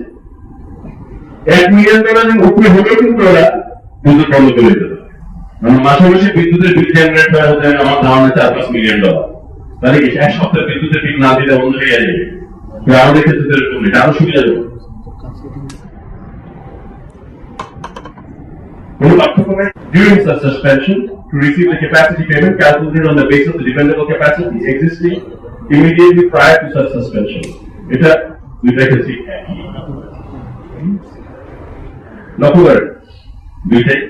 B: $1 মিলিয়ন উপরে হলেও কিন্তু ওরা বিদ্যুৎ বন্ধ করে দিতে পারে। মানে মাসে মাসে বিদ্যুতের বিল জেনারেট হয় হতে আমার ধারণা $4-5 মিলিয়ন। তাহলে কি এক সপ্তাহে বিদ্যুতের বিল না দিলে বন্ধ হয়ে যাবে? আমাদের ক্ষেত্রে এরকম এটা আরো সুবিধা দেবো। During such suspension, to receive the capacity payment calculated on the basis of the dependable capacity existing immediately prior to such suspension. এটা দুইটাকে একই। লক্ষ্য করেন দুইটাই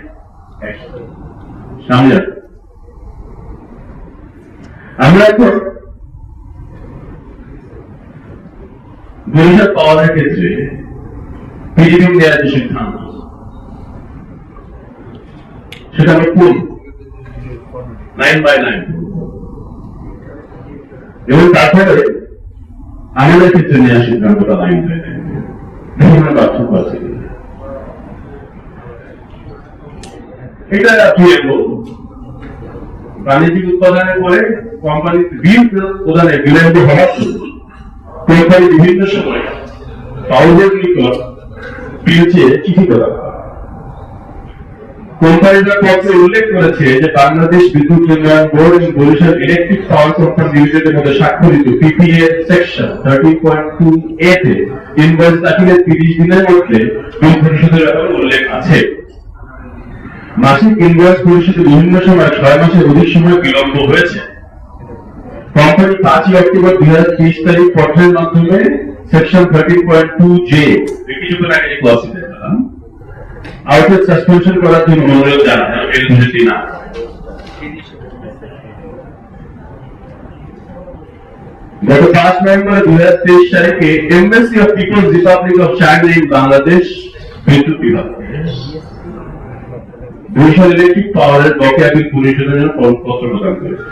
B: সামনে। আমরা এখন বরিশাল পাওয়ারের ক্ষেত্রে পিডিপি দেওয়ার যে সিদ্ধান্ত, সেটা আমরা কোন 9/9 এবং তারপরে আমাদের ক্ষেত্রে নেওয়ার সিদ্ধান্তটা 9/9 বিভিন্ন পার্থক্য আছে। এটা বাণিজ্যিক উৎপাদনের পরে কোম্পানি বিল প্রদানে বিলম্ব হওয়ার কোম্পানি বিভিন্ন সময় পাউডার নিকট বিল চেয়ে চিঠি প্রদান করে। কোম্পানিটা পত্রে উল্লেখ করেছে যে বাংলাদেশ বিদ্যুৎ উন্নয়ন বোর্ড এবং বরিশাল ইলেকট্রিক পাওয়ার কোম্পানি লিমিটেডের মধ্যে স্বাক্ষরিত পিপিএ সেকশন 13.2A তে ইনভয়েস দাখিলের 30 দিনের মধ্যে বিল পরিশোধের ব্যাপারে উল্লেখ আছে। মাসিক ইনভয়েস পরিশোধে বিভিন্ন সময় 6 মাসের অধিক সময় বিলম্ব হয়েছে। কোম্পানি 5 অক্টোবর 2023 তারিখ পত্রের মাধ্যমে সেকশন 13.2J কিছুক্ষণ আগে ক্লাসে দেখলাম আউটলেট সাসপেনশন করার জন্য অনুরোধ জানায় এলজিটি না। গত 5 নভেম্বর 2023 তারিখে embassy of peoples republic of China in Bangladesh বিদ্যুৎ বিভাগ বরিশাল ইলেকট্রিক পাওয়ারের বকেয়া বিল পরিশোধের জন্য পত্র প্রদান করেছে।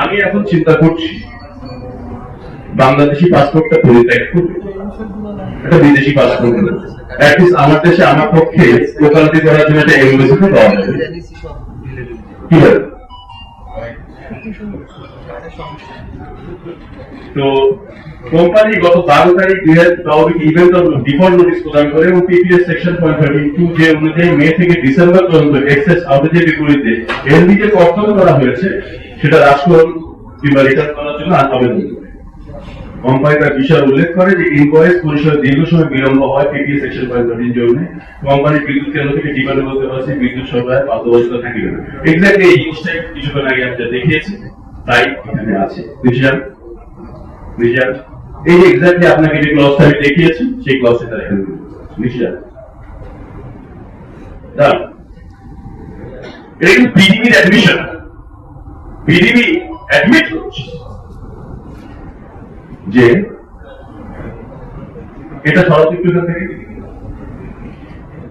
B: আমি এখন চিন্তা করছি বাংলাদেশি পাসপোর্টটা পরিত্যাগ করবে, এটা বিদেশি পাসপোর্ট আমার দেশে আমার পক্ষে ওকালতি করার জন্য একটা এমবেসিতে পাওয়া যাবে। কি হবে? তো কোম্পানি গত 12 তারিখ 2024 ইভেন্ট অফ ডিফল্ট নোটিশ প্রদান করে এবং পিপিএস সেকশন 13.2 যে অনুযায়ী মে থেকে ডিসেম্বর পর্যন্ত এক্সেস আউটেজের বিপরীতে এলডি যে কর্তব্য করা হয়েছে সেটা রাষ্ট্রণ কিংবা রিটার্ন করার জন্য আবেদন করে। কোম্পানি তার বিষয় উল্লেখ করে যে ইনভয়েস পরিশোধে দীর্ঘ সময় বিলম্ব হয় পিপিএস সেকশন 13 জন্য কোম্পানি বিদ্যুৎ কেন্দ্র থেকে ডিমান্ড করতে পারছে বিদ্যুৎ সরবরাহে বাধ্যবাধকতা থাকিবে না। এক্স্যাক্টলি এই জিনিসটাই কিছুক্ষণ আগে আমি যা দেখিয়েছি তাই এখানে আছে। বুঝলেন? এই যে এক্স্যাক্টলি আপনাকে যে ক্লজটা আমি দেখিয়েছি সেই ক্লজটা তার এখানে বুঝলেন? এটা কিন্তু পিডিবির অ্যাডমিশন, পিডিবি অ্যাডমিট করছে যে এটা সরাব একটু এখান থেকে,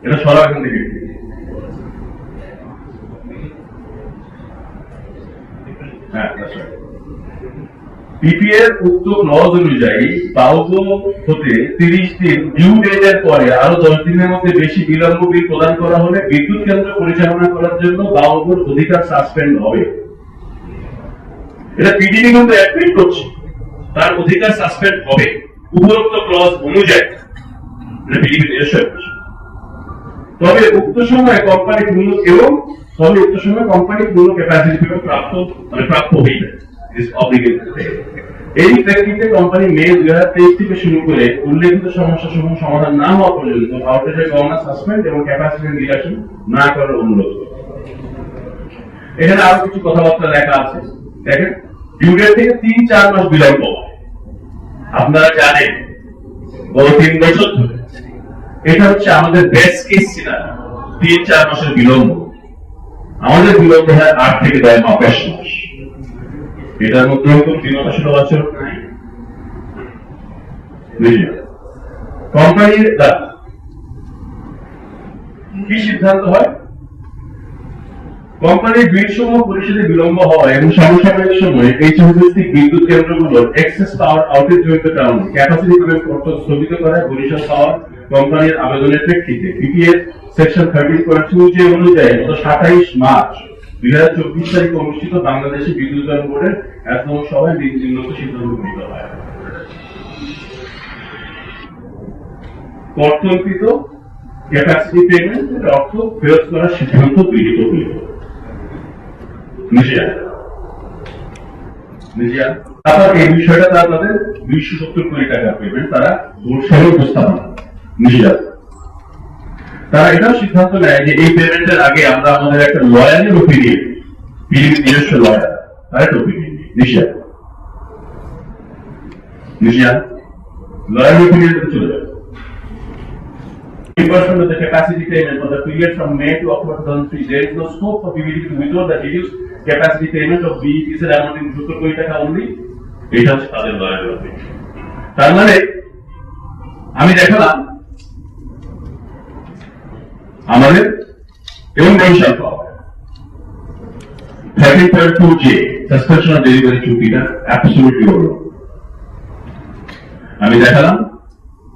B: এটা সরাব এখান থেকে। হ্যাঁ, পিপিএর উক্ত ক্লজ অনুযায়ী বাউগো হতে 30 দিন ডিউ ডেটের পরে আরো 10 দিনের মধ্যে বেশি বিলম্ব বিল প্রদান করা হলে বিদ্যুৎ কেন্দ্র পরিচালনা করার জন্য বাউগোর অধিকার সাসপেন্ড হবে। এটা পিডিবি কিন্তু অ্যাডমিট করছে তার অধিকার সাসপেন্ড হবে উপরোক্ত ক্লজ অনুযায়ী। তবে উক্ত সময় কোম্পানি পূর্ণ এবং তবে উক্ত সময় কোম্পানি পূর্ণ ক্যাপাসিটি প্রাপ্ত হইবে। এই প্রেক্ষিতে কোম্পানি মে 2023 থেকে শুরু করে উল্লেখিত সমস্যা সমূহ সমাধান না হওয়া পর্যন্ত আউটেজের গণনা সাসপেন্ড এবং ক্যাপাসিটি রিডাকশন না করার অনুরোধ করে। এখানে আরো কিছু কথাবার্তা লেখা আছে, দেখেন ডিউ ডেট থেকে 3-4 মাস বিলম্ব হয়। আপনারা জানেন গত 3 বছর ধরে এটা হচ্ছে আমাদের বেস্ট কেস সিনারিও, 3-4 মাসের বিলম্ব। আমাদের বিলম্ব হয় 8 থেকে 10 মাস। এটার মধ্যে কোনো দৃঢ়তাশীল আচরণ নাই। কোম্পানির কি সিদ্ধান্ত হয়? কোম্পানির বিল সমূহ পরিশোধে বিলম্ব হওয়া এবং সমসাময়িক সময়ে এইচভিভিসি বিদ্যুৎ কেন্দ্রগুলোর এক্সেস পাওয়ার আউটেজ জনিত কারণে ক্যাপাসিটি পেমেন্ট করতে স্থগিত করায় বরিশাল পাওয়ার কোম্পানির আবেদনের প্রেক্ষিতে পিপিএস সেকশন 13.2 যে অনুযায়ী গত 27 মার্চ 2024 তারিখে অনুষ্ঠিত বাংলাদেশে বিদ্যুৎ বোর্ডের একদম সভায় নিম্নোক্ত সিদ্ধান্ত গৃহীত হয়। কর্তৃত্ব ক্যাপাসিটি পেমেন্ট অর্থ ফেরত করার সিদ্ধান্ত গৃহীত হইল। তারপর এই বিষয়টা তাদের 270 কোটি টাকা পেমেন্ট তারা বোর্ড সহ উপস্থাপন তারা এটাও সিদ্ধান্ত নেয় যে এই পেমেন্টের আগে আমরা আমাদের একটা লয়ারের ওপিনিয়ন, নিজস্ব লয়ার তার একটা ওপিনিয়ন লয়ারের ওপিনিয়ন চলে যাবে। Reimbursement of the capacity payment for the period from May to October 2003, there is no scope for PBD to withdraw the reduced capacity payment of BEPC amounting to 70 কোটি টাকা only. এটা হচ্ছে তাদের লয়ারের opinion. তার মানে আমি দেখালাম আমাদের এবং Barishal power 13.2J suspension of delivery চুক্তিটা অ্যাবসলিউটলি হলো। আমি দেখালাম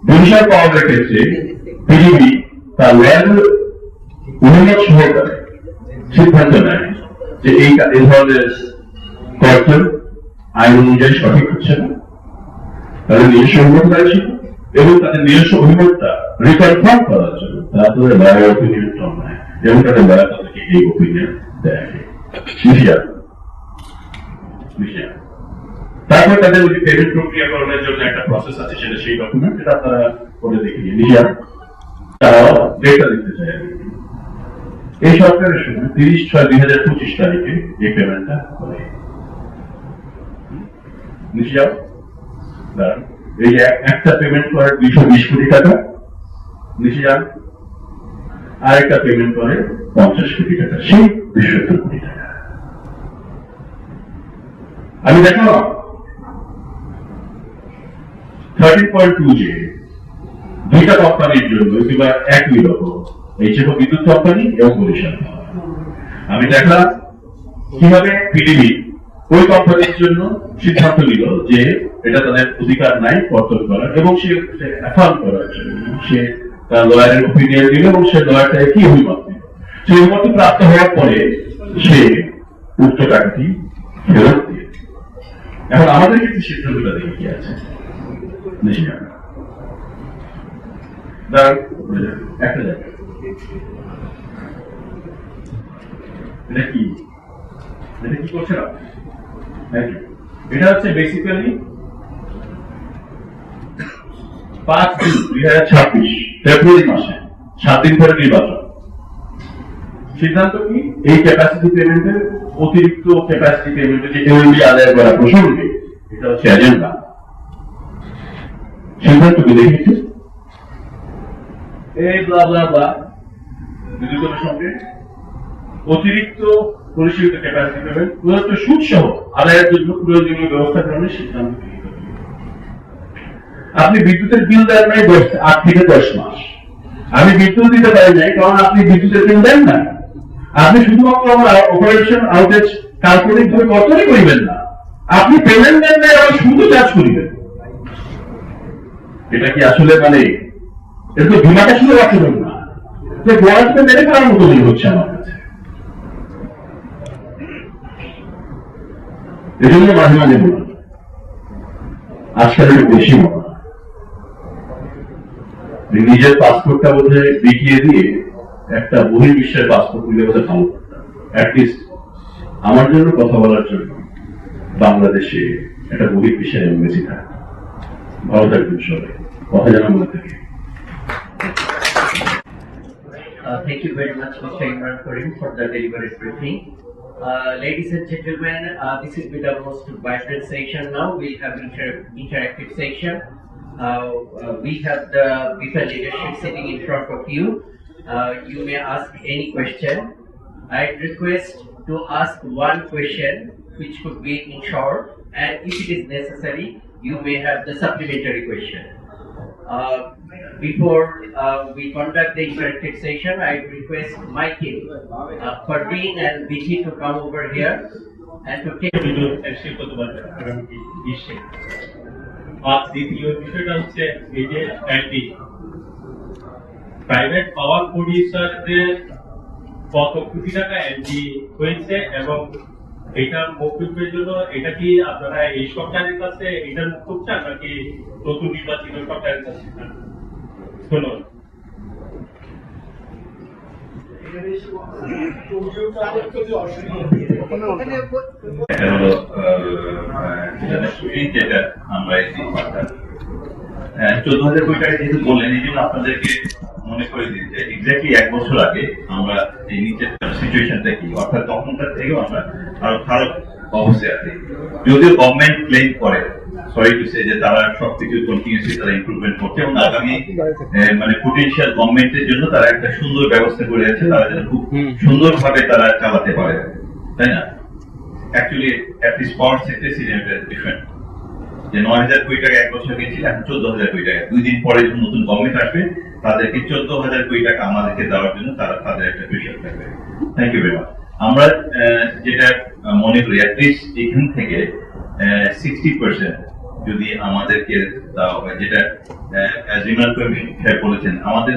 B: বরিশাল পাওয়ারের ক্ষেত্রে পিডিবি তার ল্যাব উন্নত সহকারে সিদ্ধান্ত নেয় যে এই ধরনের কর্তন আইন অনুযায়ী সঠিক হচ্ছে না, তাদের নিজস্ব অভিমত রয়েছে এবং তাদের নিজস্ব অভিমতটা রিকনফার্ম করার জন্য তারা তাদের লয়ার অপিনিয়ন নেয় এবং তাদের লয়ার তাদেরকে এই অপিনিয়ন দেয়। তারপর তাদের ওই পেমেন্ট প্রক্রিয়াকরণের জন্য একটা প্রসেস আছে, সেটা সেই ডকুমেন্ট যেটা আপনারা করে দেখিয়ে নিজে তারাও ডেটা দিতে চায়। এই সরকারের সময় 30/6/2025 তারিখে এই পেমেন্টটা করে এই যে একটা পেমেন্ট করে 220 কোটি টাকা নিচে যান, আরেকটা পেমেন্ট করে 50 কোটি টাকা, সেই 270 কোটি টাকা। আমি দেখালাম 13.2J দুইটা কোম্পানির জন্য কিংবা একই রকম এইচএফ বিদ্যুৎ কোম্পানি এবং বরিশাল। আমি দেখলাম কিভাবে পিডিবি ওই কোম্পানির জন্য সিদ্ধান্ত নিল যে এটা তাদের অধিকার নাই কর্তন করার এবং সে অ্যাফার্ম করার জন্য সে তার লয়ারের ওপিনিয়ন দিল এবং সে লয়ারটাকে কি অভিমত দিল। সেই অভিমত প্রাপ্ত হওয়ার পরে সে উক্ত টাকাটি ফেরত দিয়ে। এখন আমাদের কিন্তু সিদ্ধান্তটা দেখে কি আছে একটা জায়গা এটা কি করছে না, এটা হচ্ছে বেসিক্যালি 5/2/2026 ফেব্রুয়ারি মাসে 7 দিন পরে নির্বাচন। সিদ্ধান্ত কি এই ক্যাপাসিটি পেমেন্টের অতিরিক্ত ক্যাপাসিটি পেমেন্টের যে এলডি আদায় করা প্রসঙ্গে এটা হচ্ছে এজেন্ডা। সিদ্ধান্ত কি দেখেছি এই ব্লা ব্লা ব্লা বিদ্যুতের সঙ্গে অতিরিক্ত পরিশীলিত ক্যাপাসিটি পেমেন্ট প্রদত্ত সুদ সহ আদায়ের জন্য প্রয়োজনীয় ব্যবস্থা গ্রহণের সিদ্ধান্ত। আপনি বিদ্যুতের বিল দেন নাই 8 থেকে 10 মাস, আমি বিদ্যুৎ দিতে পারি নাই কারণ আপনি বিদ্যুতের বিল দেন না। আপনি শুধুমাত্র আমার অপারেশন আউটেজ কাল্পনিক ভাবে কর্তনই করিবেন না, আপনি পেমেন্ট দেন নাই আবার শুধু চার্জ করিবেন। এটা কি আসলে মানে এটা তো বিমাটা শুধু আচরণ না, বরাদ্দ মেরে ফেলার মতো মনে হচ্ছে আমার কাছে। এজন্য মাঝে মাঝে বলা আজকাল একটু বেশি মনে হয় নিজের পাসপোর্টটা বোধহয় দেখিয়ে দিয়ে একটা বহির্বিশ্বের পাসপোর্ট নিলে বোধহয় ভালো করতাম। অ্যাটলিস্ট আমার জন্য কথা বলার জন্য বাংলাদেশে একটা বহির্বিশ্বের এমবেসি থাকে। ভালো থাকবেন সবাই, কথা জানা মনে থাকে।
A: Thank you very much, Mr. Imran Karim, for the deliberate briefing. Ladies and gentlemen, this will be the most vibrant section now. We'll have interactive section. We have the BIFA leadership sitting in front of you. You may ask any question. I request to ask one question, which could be in short, and if it is necessary, you may have the supplementary question. Before we conduct the interactive session, I request my team, Parveen and Vijay, to come over here and to take.
C: আর দ্বিতীয় বিষয়টা হচ্ছে এই যে এলডি private পাওয়ার প্রডিউসারদের কত কোটি টাকা এলডি হয়েছে এবং এটার মৌকুফের জন্য এটা কি আপনারা এই সরকারের কাছে এটার মৌকুফ চান নাকি নতুন নির্বাচিত সরকারের কাছে? ধন্যবাদ।
B: যেটা আমরা 14,000 কোটি টাকা যেহেতু বললেন, এই জন্য আপনাদেরকে মনে করে দিই যে এক্স্যাক্টলি 1 বছর আগে আমরা এই নিচের সিচুয়েশনটা কি, অর্থাৎ তখনকার থেকেও আমরা আরো খারাপ অবস্থায় আছি। যদিও গভর্নমেন্ট ক্লেম করে, সরি টু সে, যে তারা সবকিছু কন্টিনিউসলি তারা ইমপ্রুভমেন্ট করছে এবং আগামী মানে পোটেনশিয়াল গভর্নমেন্টের জন্য তারা একটা সুন্দর ব্যবস্থা করে আছে, তারা যেন খুব সুন্দরভাবে তারা চালাতে পারে, তাই না? Actually at least power sector is different.
D: যে 9,000 কোটি টাকা এক বছর গেছিল, এখন 14,000 কোটি টাকা। 2 দিন পরে যখন নতুন গভর্নমেন্ট আসবে তাদেরকে 14,000 কোটি টাকা আমাদেরকে দেওয়ার জন্য তাদের একটা প্রেশার থাকবে। Thank you very much. আমরা যেটা মনে করি অ্যাটলিস্ট এখান থেকে 60% যদি আমাদেরকে দেওয়া হয়, যেটা রিমান্ড কমিশন বলেছেন, আমাদের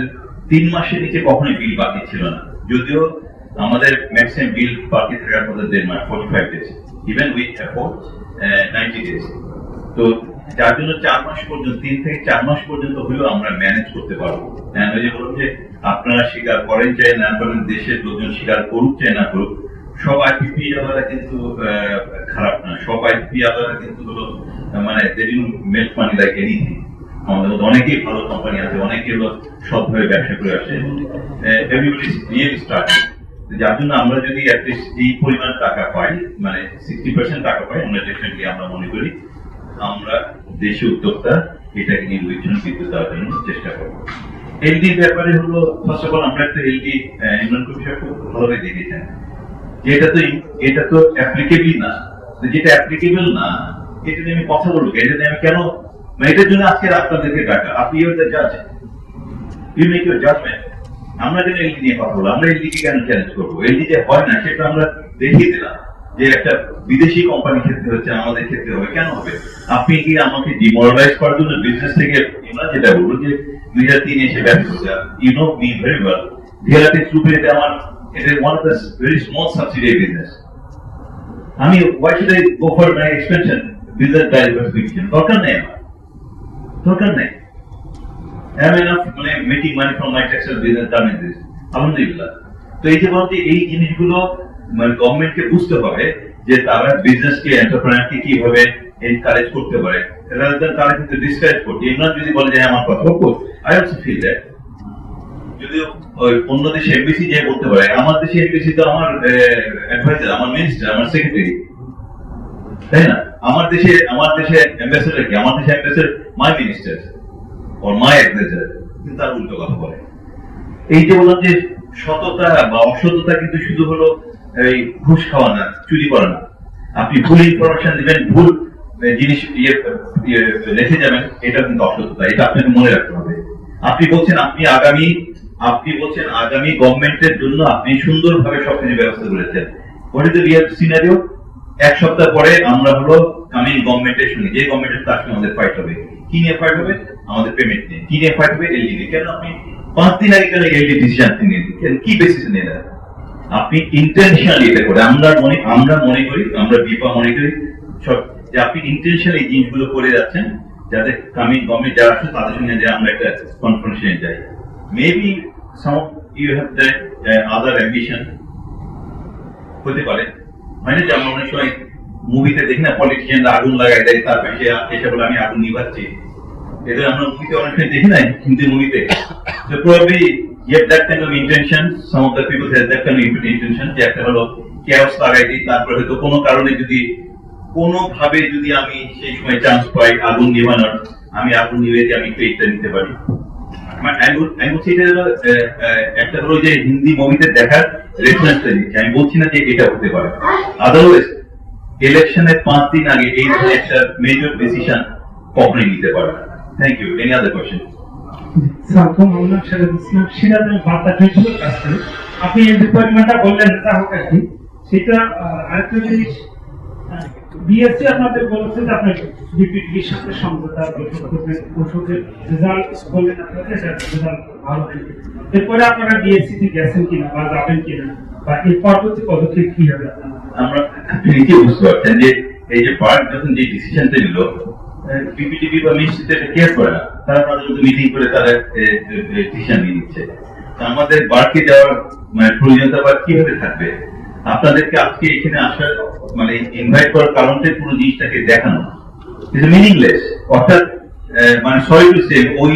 D: 3 মাসের নিচে কখনোই বিল বাকি ছিল না, যদিও আমাদের ম্যাক্সিমাম বিল বাকি থাকার কথা 1.5 মাস, 45 days, ইভেন উইথ 90 days। তো যার জন্য 4 মাস পর্যন্ত, 3 থেকে 4 মাস পর্যন্ত হলেও আমরা ম্যানেজ করতে পারবো। ওই যে বলুন যে আপনারা স্বীকার করেন চাই না করেন, দেশের লোকজন স্বীকার করুক চাই না করুক, সব আইপিপি আলাদা কিন্তু খারাপ না, সব আইপিপি আলাদা কিন্তু হলো মানে মেক মানি লাইক এনিথিং। আমাদের মধ্যে অনেকেই ভালো কোম্পানি আছে, অনেকে হলো সৎভাবে ব্যবসা করে আসে, এভরিবডি ইজ রিয়েলি স্টার্টিং। যার জন্য আমরা যদি অ্যাটলিস্ট এই পরিমাণ টাকা পাই, মানে 60% টাকা পাই, আমরা ডেফিনেটলি আমরা মনে করি আমরা দেশে উদ্যোক্তা এটাকে নির্বাচন বিদ্যুৎ দেওয়ার জন্য চেষ্টা করবো। এলডির ব্যাপারে হলো ফার্স্ট অফ অল আমরা একটা এলডি ইমরান কবির সাহেব খুব ভালোভাবে দেখেছেন যে এটা তো অ্যাপ্লিকেবল না, যেটা অ্যাপ্লিকেবল না এটা নিয়ে আমি কথা বলবো, এটা নিয়ে আমি কেন, এটার জন্য আজকে আপনাদেরকে ডাকা, আপনি ইউর দ্য জাজ, ইউ মেক ইউর জাজমেন্ট। আমরা কেন এলডি নিয়ে কথা বলবো, আমরা এলডি কে কেন চ্যালেঞ্জ করবো? এলডি যে হয় না সেটা আমরা দেখিয়ে দিলাম যে একটা বিদেশি কোম্পানির ক্ষেত্রে হচ্ছে, আমাদের ক্ষেত্রে হবে, কেন হবে? আপনি কি আমাকে ডিমোরালাইজ করার জন্য বিজনেস থেকে, আমরা যেটা বলবো যে 2003 এসে ব্যবসা, you know me very well, VRT গ্রুপের এটা আমার, এটা one of the very small subsidiary business. আমি why should I go for my expansion, business diversification? দরকার নেই আমার, দরকার নেই। I am enough making money from my textile business done in this, আলহামদুলিল্লাহ। তো এই যে বলতে এই জিনিসগুলো মানে গভর্নমেন্টকে বুঝতে হবে যে তারা বিজনেসকে, এন্টারপ্রেনারকে কিভাবে এনকারেজ করতে পারে, তারা কিন্তু ডিসকারেজ করছে। ইমরান যদি বলে যে আমার কথা বলবো, আই অলসো ফিল দ্যাট। যদিও অন্য দেশে এমবিসি যে বলতে পারে, আমার দেশে এমবিসি তো আমার অ্যাডভাইজার, আমার মিনিস্টার, আমার সেক্রেটারি, তাই না? আমার দেশে অ্যাম্বাসেডর কি? আমার দেশে অ্যাম্বাসেডর মাই মিনিস্টার ওর মাই অ্যাডভাইজার, কিন্তু তার উল্টো কথা বলে। এই যে বললাম যে সততা বা অসততা কিন্তু শুধু হলো এই ঘুষ খাওয়া না, চুরি করা না। আপনি ভুল ইনফরমেশন দিবেন, ভুল জিনিস লিখে যাবেন, এটা কিন্তু অসততা, এটা আপনাকে মনে রাখতে হবে। আপনি বলছেন আগামী গভর্নমেন্টের জন্য আপনি সুন্দরভাবে সবকিছু ব্যবস্থা করেছেন। What is the real scenario? 1 সপ্তাহ পরে আমরা হলো কামিং গভর্নমেন্টের সঙ্গে, যে গভর্নমেন্টের তার সঙ্গে আমাদের ফাইট হবে। কি নিয়ে ফাইট হবে? আমাদের পেমেন্ট নিয়ে। কি নিয়ে ফাইট হবে? এলডি নিয়ে। কেন আপনি 5 দিন আগে কেন এলডি ডিসিশন নিয়ে, কি বেসিসে নিয়ে নেন? আপনি ইন্টেনশনালি এটা করে, আমরা মনে করি, আমরা বিপা মনে করি যে আপনি ইন্টেনশনালি এই জিনিসগুলো করে যাচ্ছেন, যাতে কামিং গভর্নমেন্ট যারা আছে তাদের সঙ্গে যে আমরা একটা কনফারেন্সে যাই। Maybe some you have the other ambition, হতে পারে, মানে যে আমরা অনেক সময় মুভিতে দেখি না, পলিটিশিয়ানরা আগুন লাগাই দেয়, তার পাশে এসে বলে আমি আগুন নিভাচ্ছি, এটা আমরা মুভিতে অনেক সময় দেখি না, হিন্দি মুভিতে। So probably you have that kind of intention, some of the people have that kind of intention, যে একটা হলো chaos লাগাই দিই, তারপরে হয়তো কোনো কারণে যদি কোনোভাবে যদি আমি সেই সময় চান্স পাই আগুন নিভানোর, আমি আগুন নিভে আমি একটু এইটা নিতে পারি। একটা হলো যে হিন্দি মুভিতে দেখার রেফারেন্সটা দিচ্ছি, আমি বলছি না যে এটা হতে পারে। আদারওয়াইজ ইলেকশনের 5 দিন আগে এই ধরনের একটা মেজর ডিসিশন কখনোই নিতে পারে না। Thank you. Any other question?
E: আপনি এই পরিমাণটা বললেন, তা হোক আর কি। সেটা আরেকটা জিনিস, বিএসসি আপনাদের বলেছে যে আপনার ডিপিটির সাথে সমঝোতা ওষুধের রেজাল্ট বললেন, আপনাদের রেজাল্ট ভালো হয়েছে। এরপরে আপনারা বিএসসি তে গেছেন কিনা বা যাবেন কিনা, বা এর পরবর্তী পদক্ষেপ কি হবে?
D: আমরা নিজে বুঝতে পারছেন যে এই যে পার্ট যখন যে ডিসিশনটা নিল, পিপিটিপি বা মিনিস্ট্রিতে কেয়ার করে না, তারা তাদের মধ্যে মিটিং করে তারা ডিসিশন নিয়ে নিচ্ছে। আমাদের বাড়কে যাওয়ার মানে প্রয়োজনীয়তা বা কিভাবে থাকবে? আপনাদেরকে আজকে এখানে আসার মানে ইনভাইট করার কারণটা পুরো জিনিসটাকে দেখানো ইজ মিনিংলেস। অর্থাৎ মানে সরি টু সে, ওই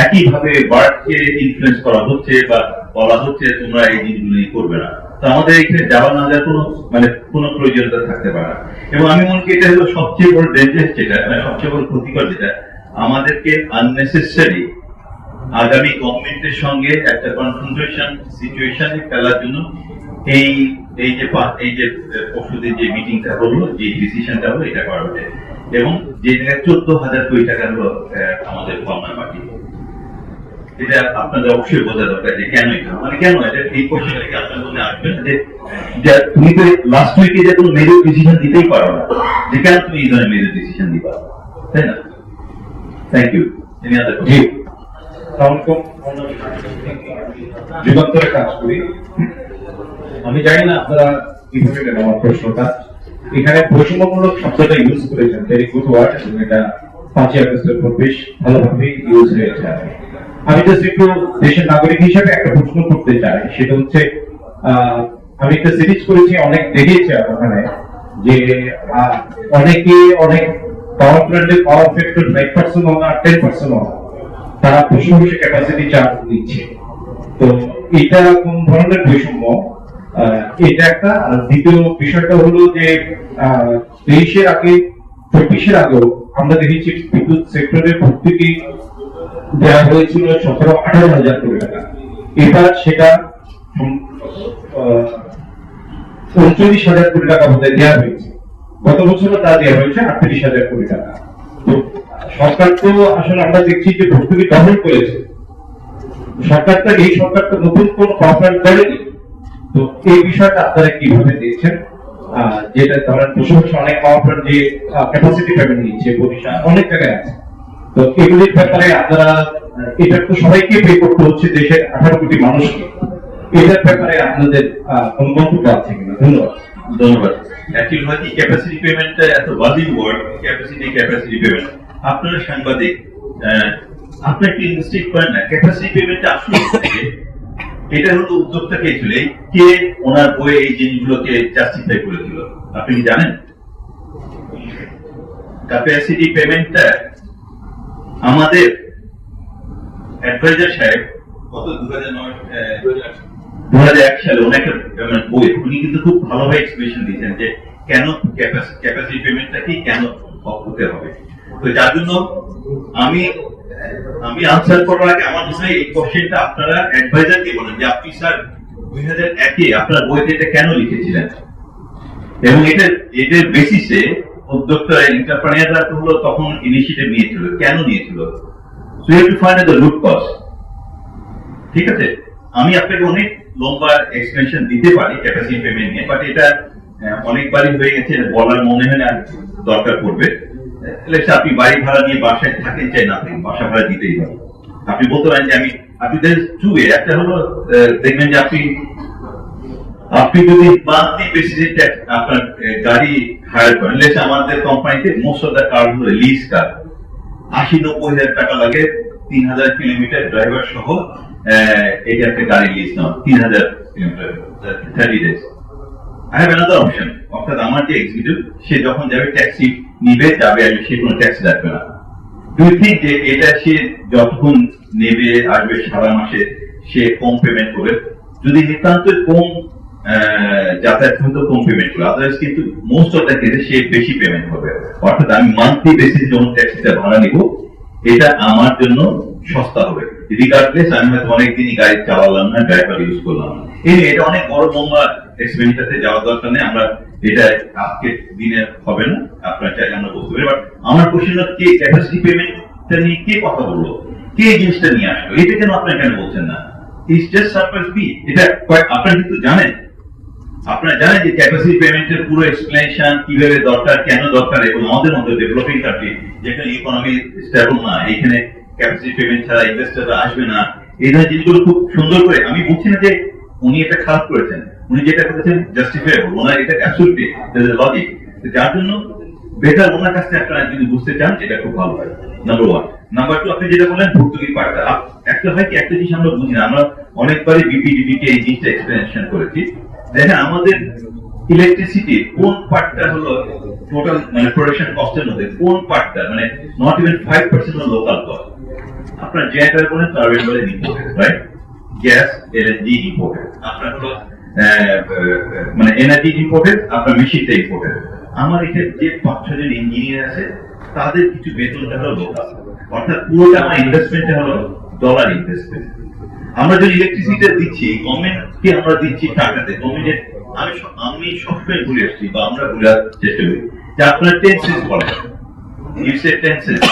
D: একইভাবে বার্ডকে ইনফ্লুয়েন্স করা হচ্ছে বা বলা হচ্ছে তোমরা এই জিনিসগুলো করবে না। তো আমাদের এখানে যাওয়া না যাওয়ার কোনো প্রয়োজনীয়তা থাকতে পারে না। এবং আমি মনে করি এটা হলো সবচেয়ে বড় ডেঞ্জার, যেটা মানে সবচেয়ে বড় ক্ষতিকর, যেটা আমাদেরকে আননেসেসারি আগামী গভর্নমেন্টের সঙ্গে একটা কনফ্রন্টেশন সিচুয়েশনে ফেলার জন্য এই যে ওষুধের যে মিটিংটা হলো, যে ডিসিশনটা হলো, এটা করা হচ্ছে। এবং যে জায়গায় 14,000 কোটি টাকা হলো আমাদের পাওনা বাকি। এটা আপনাদের অবশ্যই বোঝা দরকার যে কেন এটা, মানে কেন এটা, এই কোশ্চেনটা কি আপনার মনে আসবে না যে তুমি তো লাস্ট উইকে যে কোনো মেজর ডিসিশন দিতেই পারো না, যে কেন তুমি এই ধরনের মেজর ডিসিশন দিবা, তাই না? Thank you. এনি আদার
F: জি, যুগান্তরে কাজ করি। আমি জানি না আপনারা কিভাবে নেন আমার প্রশ্নটা। এখানে বৈষম্যমূলক শব্দটা ইউজ করেছেন, ভেরি গুড ওয়ার্ড, এবং এটা 5ই আগস্টের পর বেশ ভালোভাবে ইউজ হয়েছে। আমি জাস্ট একটু দেশের নাগরিক হিসেবে একটা প্রশ্ন করতে চাই, সেটা হচ্ছে আমি একটা সিরিজ করেছি, অনেক দেখেছি ওখানে যে অনেকে অনেক পাওয়ার প্ল্যান্টের পাওয়ার ফ্যাক্টর 5% না 10% না, তারা বসে বসে ক্যাপাসিটি চার্জ দিচ্ছে। তো এটা কোন ধরনের বৈষম্য, এটা একটা। আর দ্বিতীয় বিষয়টা হলো যে 23-এর আগে 24-এর আগেও আমরা দেখেছি বিদ্যুৎ সেক্টরে ভর্তুকি দেওয়া হয়েছিল 17-18 হাজার কোটি টাকা, এবার সেটা 39,000 কোটি টাকা মধ্যে দেওয়া হয়েছে। গত বছরও তা দেওয়া হয়েছে 38,000 কোটি টাকা। তো সরকার তো আসলে আমরা দেখছি যে ভর্তুকি ডবল করেছে। সরকারটা, এই সরকারটা নতুন কোন পাওয়ার করেনি। তো এই বিষয়টা আপনারা কিভাবে দেখছেন? যেটা ধরেন বসে অনেক পাওয়ার প্ল্যান্ট যে ক্যাপাসিটি পেমেন্ট নিচ্ছে, বরিশাল অনেক জায়গায় আছে। তো এগুলির ব্যাপারে আপনারা, এটা তো সবাইকে পে করতে হচ্ছে, দেশের 18 কোটি মানুষকে, এটার ব্যাপারে আপনাদের কোন মন্তব্য আছে কিনা? ধন্যবাদ।
D: ধন্যবাদ। অ্যাকচুয়ালি হয় কি, ক্যাপাসিটি পেমেন্টটা এত বাজিং ওয়ার্ড, ক্যাপাসিটি পেমেন্ট। আপনারা সাংবাদিক, আপনি একটু ইনভেস্টিগেট করেন না, ক্যাপাসিটি পেমেন্টটা আসলে এটা হলো উদ্যোক্তা কে ছিল, কে ওনার বইয়ে এই জিনিসগুলোকে জাস্টিফাই করেছিল, আপনি কি জানেন? ক্যাপাসিটি পেমেন্টটা আমাদের অ্যাডভাইজার সাহেব কত 2001 সালে ওনার একটা বই, উনি কিন্তু খুব ভালোভাবে এক্সপ্লেনেশন দিয়েছেন যে কেন ক্যাপাসিটি পেমেন্টটা কি, কেন হতে হবে। তো যার জন্য আমি আনসার করার আগে আমার মনে হয় এই কোশ্চেনটা আপনারা অ্যাডভাইজারকে বলেন যে আপনি স্যার 2001-এ আপনার বইতে এটা কেন লিখেছিলেন, এবং এটার বেসিসে উদ্যোক্তা এন্টারপ্রেনিয়াররা হলো তখন ইনিশিয়েটিভ নিয়েছিল, কেন নিয়েছিল। So you have to find the root cause. ঠিক আছে, আমি আপনাকে অনেক লম্বা এক্সপ্লেনেশন দিতে পারি ক্যাপাসিটি পেমেন্ট নিয়ে, বাট এটা অনেকবারই হয়ে গেছে, বলার মনে হয় না দরকার পড়বে। আপনি বাড়ি ভাড়া নিয়ে বাসায় থাকেন চাই না থাকেন, বাসা ভাড়া দিতেই হবে। আপনি বলতে পারেন যে আপনি টু ওয়ে, একটা হলো দেখবেন যে আপনি যদি মান্থলি বেসিসে আপনার গাড়ি হায়ার করেন, আমাদের কোম্পানিতে মোস্ট অফ দ্য কার হলো লিজ কার, 80-90 হাজার টাকা লাগে 3,000 কিলোমিটার ড্রাইভার সহ এটা একটা গাড়ি লিজ নাও, 3,000 kilometre 30 days। I have another option, অর্থাৎ আমার যে এক্সিকিউটিভ সে যখন যাবে ট্যাক্সি নিবে যাবে, আর সে কোনো ট্যাক্স রাখবে না। ডু ইউ থিঙ্ক যে এটা সে যতক্ষণ নেবে আসবে সারা মাসে সে কম পেমেন্ট করবে? যদি নিতান্ত কম যাতায়াত হয়তো কম পেমেন্ট করবে, আদারওয়াইজ কিন্তু মোস্ট অফ দ্য কেসে সে বেশি পেমেন্ট করবে। অর্থাৎ আমি মান্থলি বেসিস যখন ট্যাক্সিটা ভাড়া নিব, এটা আমার জন্য সস্তা হবে, রিগার্ডলেস আমি হয়তো অনেকদিনই গাড়ি চালালাম না, ড্রাইভার ইউজ করলাম না। এটা অনেক বড় লম্বা এক্সপেরিমেন্টটাতে যাওয়ার দরকার নেই, আমরা এটা আজকে দিনে হবে না, আপনার চাইলে আমরা বুঝতে পারি। বাট আমার কোশ্চেন হচ্ছে ক্যাপাসিটি পেমেন্টটা নিয়ে কে কথা বললো, কে এই জিনিসটা নিয়ে আসলো, এটা কেন আপনারা কেন বলছেন না? It's just surprise me. এটা আপনারা কিন্তু জানেন, আপনারা জানেন যে ক্যাপাসিটি পেমেন্টের পুরো এক্সপ্লেনেশন কিভাবে দরকার, কেন দরকার, এবং আমাদের মধ্যে ডেভেলপিং কান্ট্রি যেখানে ইকোনমি স্টেবল না, এখানে ক্যাপাসিটি পেমেন্ট ছাড়া ইনভেস্টররা আসবে না, এই ধরনের জিনিসগুলো খুব সুন্দর করে, আমি বলছি না যে উনি এটা খারাপ করেছেন, উনি যেটা করেছেন জাস্টিফাইবল, ওনার এটা অ্যাবসলিউটলি লজিক। যার জন্য বেটার ওনার কাছ থেকে আপনারা যদি বুঝতে চান এটা খুব ভালো হয়, নাম্বার 1। নাম্বার 2, আপনি যেটা বললেন ভর্তুকির পার্টটা, একটা হয় কি, একটা জিনিস আমরা বুঝি না, আমরা অনেকবারই বিপিডিবি কে এই জিনিসটা এক্সপ্লেনেশন করেছি। দেখেন আমাদের ইলেকট্রিসিটি কোন পার্টটা হলো টোটাল মানে প্রোডাকশন কস্টের মধ্যে, কোন পার্টটা মানে নট ইভেন 5% হলো লোকাল কস্ট। আপনার জেনারেটর বলেন, টারবাইন বলেন imported, right? Gas, LNG imported, আপনার হলো মানে এনার্জি ইম্পোর্টেড, আপনার মেশিনটা ইম্পোর্টেড। আমার এখানে যে 5-6 জন ইঞ্জিনিয়ার আছে তাদের কিছু বেতনটা হলো লোকাল, অর্থাৎ পুরোটা আমার ইনভেস্টমেন্টটা হলো ডলার ইনভেস্টমেন্ট। আমরা যদি ইলেকট্রিসিটি দিচ্ছি গভর্নমেন্টকে, আমরা দিচ্ছি টাকাতে, গভর্নমেন্টের আমি সবসময় ভুলে আসছি বা আমরা ভুলার চেষ্টা করি যে আপনার 10 সেন্ট বলেন, you say 10 cents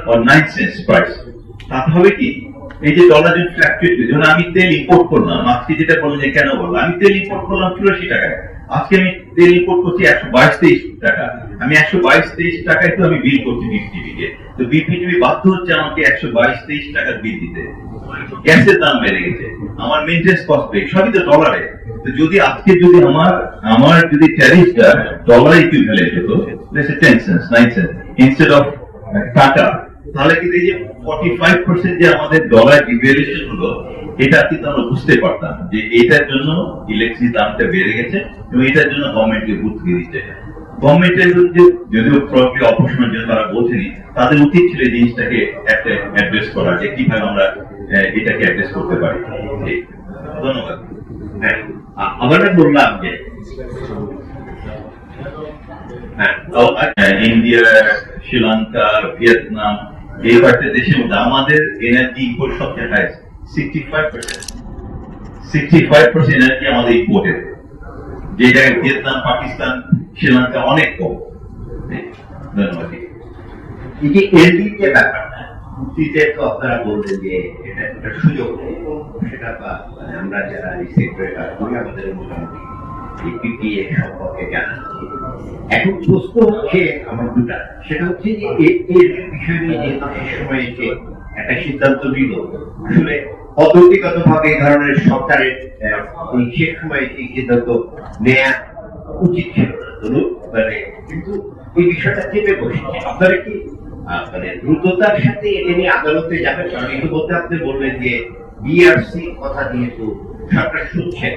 D: or 9 cents price, তাতে হবে কি এই যে ডলার যদি ফ্ল্যাকচুয়েট করে, যেমন আমি তেল ইম্পোর্ট করলাম আজকে, যেটা বললেন যে কেন বললাম, আমি তেল ইম্পোর্ট করলাম 84 টাকায়, আজকে আমি তেল ইম্পোর্ট করছি 122-23 টাকা, আমি 122-23 টাকায় তো আমি বিল করছি বিপিটিভিকে, তো বিপিটিভি বাধ্য হচ্ছে আমাকে 122-23 টাকার বিল দিতে। গ্যাসের দাম বেড়ে গেছে, আমার মেইনটেন্স কস্ট বেড়ে, সবই তো ডলারে। তো যদি আজকে যদি আমার যদি ট্যারিফটা ডলার ইকুইভ্যালেন্ট হতো, let's say 10 cents 9 cents instead of টাকা, তাহলে কিন্তু এই যে 45% যে আমাদের ডলার ডিভ্যালুয়েশন হলো, এটা কিন্তু আমরা বুঝতে পারতাম যে এটার জন্য ইলেকট্রিক দামটা বেড়ে গেছে এবং এটার জন্য গভর্নমেন্টকে ভর্তি দিচ্ছে। গভর্নমেন্টের যদিও প্রবলি অপশনের জন্য তারা বোঝেনি, তাদের উচিত ছিল এই জিনিসটাকে একটা অ্যাড্রেস করা, যে কিভাবে আমরা এটাকে অ্যাড্রেস করতে পারি। ধন্যবাদ।
G: আমরা বললাম যে
D: ইন্ডিয়া, শ্রীলঙ্কা, ভিয়েতনাম, এই কয়েকটা দেশের মধ্যে আমাদের এনার্জি ইম্পোর্ট সবচেয়ে হাই, 65% এনার্জি আমাদের ইম্পোর্টের, যে জায়গায় ভিয়েতনাম, পাকিস্তান, শ্রীলঙ্কা অনেক কম। ধন্যবাদ।
G: এই যে এলডি যে ব্যাপারটা, উক্তিতে তো আপনারা বললেন যে এটা একটা সুযোগ, সেটা মানে আমরা যারা এই সেক্টরে কাজ করি আমাদের মোটামুটি এই পিপিএ সম্পর্কে জানা। এখন প্রশ্ন হচ্ছে আমার দুটা, সেটা হচ্ছে যে এর বিষয় নিয়ে যেহেতু সে সময় এসে একটা সিদ্ধান্ত নিল, আসলে পদ্ধতিগত ভাবে এই ধরনের সরকারের এই সে সময় এই সিদ্ধান্ত নেওয়া উচিত ছিল না, মানে কিন্তু এই বিষয়টা চেপে বসেছে। আপনারা কি মানে দ্রুততার সাথে এটা নিয়ে আদালতে যাবেন? কারণ ইতিমধ্যে আপনি বললেন যে বিআরসি কথা যেহেতু সরকার শুনছে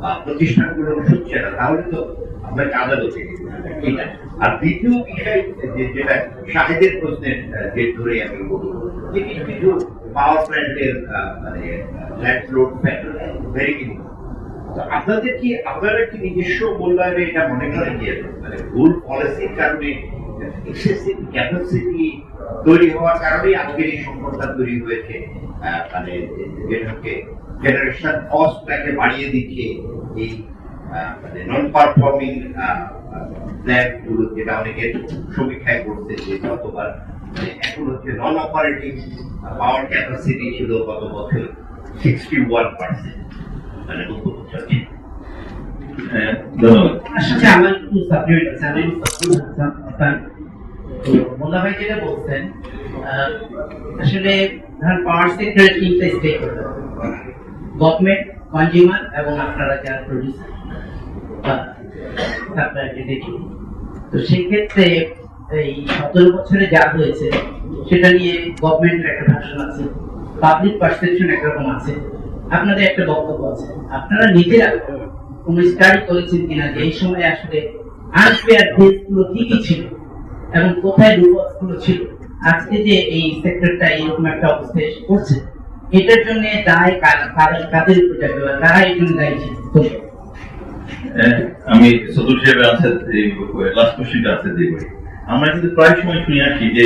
G: বা প্রতিষ্ঠানগুলো শুনছে না, তাহলে তো আপনাকে আদালতে এটা। আর দ্বিতীয় বিষয় যেটা শাহেদের প্রশ্নের যে ধরে আমি বলবো, যে কিছু কিছু পাওয়ার প্ল্যান্টের মানে ল্যান্ড লোড ফ্যাক্টর ভেরি আপনারা কি নিজস্ব মূল্যায়নে এটা মনে করেন যে মানে ভুল পলিসির কারণে এক্সেসিভ ক্যাপাসিটি তৈরি হওয়ার কারণে আজকের এই সংকটটা তৈরি হয়েছে, মানে যেটাকে জেনারেশন কস্টটাকে বাড়িয়ে দিচ্ছে এই মানে নন পারফর্মিং প্ল্যান্ট গুলো, যেটা অনেকে সমীক্ষায় করছে যে গতবার মানে এখন হচ্ছে নন অপারেটিং পাওয়ার ক্যাপাসিটি ছিল গত বছর 61%, মানে 90%।
D: ধন্যবাদ।
A: আচ্ছা, আমার একটু সাবজেক্ট আছে, আমি মোল্লা ভাই যেটা বলছেন, আসলে ধরেন পাওয়ার সেক্টরের তিনটা স্টেক হলো, গভর্নমেন্ট, কনজিউমার এবং আপনারা যারা প্রডিউসার বা সাপ্লায়ারকে দেখি। তো সেক্ষেত্রে এই 17 বছরে যা হয়েছে সেটা নিয়ে গভর্নমেন্টের একটা ভাষণ আছে, পাবলিক পারসেপশন একরকম আছে, আপনাদের একটা বক্তব্য আছে। আপনারা নিজেরা কোন স্টাডি করেছেন কিনা যে এই সময় আসলে আনফেয়ার গুলো কি কি ছিল এবং কোথায় দুর্বলগুলো ছিল, আজকে যে এই সেক্টরটা এরকম একটা অবস্থায় পড়ছে, এটার জন্য দায় কাদের উপর যাবে, তারা এই জন্য দায়ী ছিল?
D: আমি সদর সাহেবের আনসার লাস্ট কোশ্চেনটা আনসার দিয়ে বলি। আমরা কিন্তু প্রায় সময় শুনে আসি যে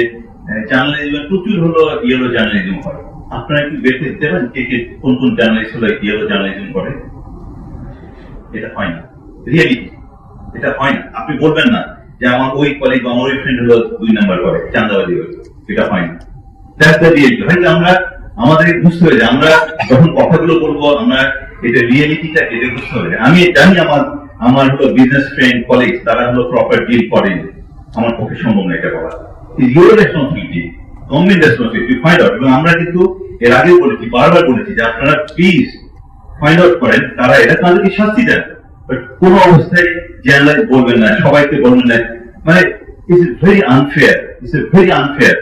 D: জার্নালিজম প্রচুর হলো ইয়েলো জার্নালিজম হয়। আপনারা একটু বের করে দিতে পারেন কে কে কোন কোন জার্নালিস্ট হলো ইয়েলো জার্নালিজম করে? এটা হয় না, রিয়েলিটি এটা হয় না। আপনি বলবেন না যে আমার ওই কলিগ বা আমার ওই ফ্রেন্ড হলো 2 নাম্বার করে, চাঁদাবাজি করে, এটা হয় না। That's the reality. হয়তো আমরা আমাদের বুঝতে হবে যে আমরা যখন কথাগুলো বলবো, আমরা এটা রিয়েলিটিটা এটা বুঝতে হবে। আমি জানি আমার হলো বিজনেস ফ্রেন্ড কলিগ তারা হলো প্রপার ডিল করেন, আমার পক্ষে সম্ভব না এটা করা। Your responsibility, government responsibility find out. এবং আমরা কিন্তু এর আগে বলেছি, বারবার বলেছি যে আপনারা প্লিজ ফাইন্ড আউট করেন তারা এটা, তাদেরকে শাস্তি দেন। বাট কোন অবস্থায় জার্নালাইজ বলবেন না, সবাইকে বলবেন না, মানে it's very unfair, it's very unfair.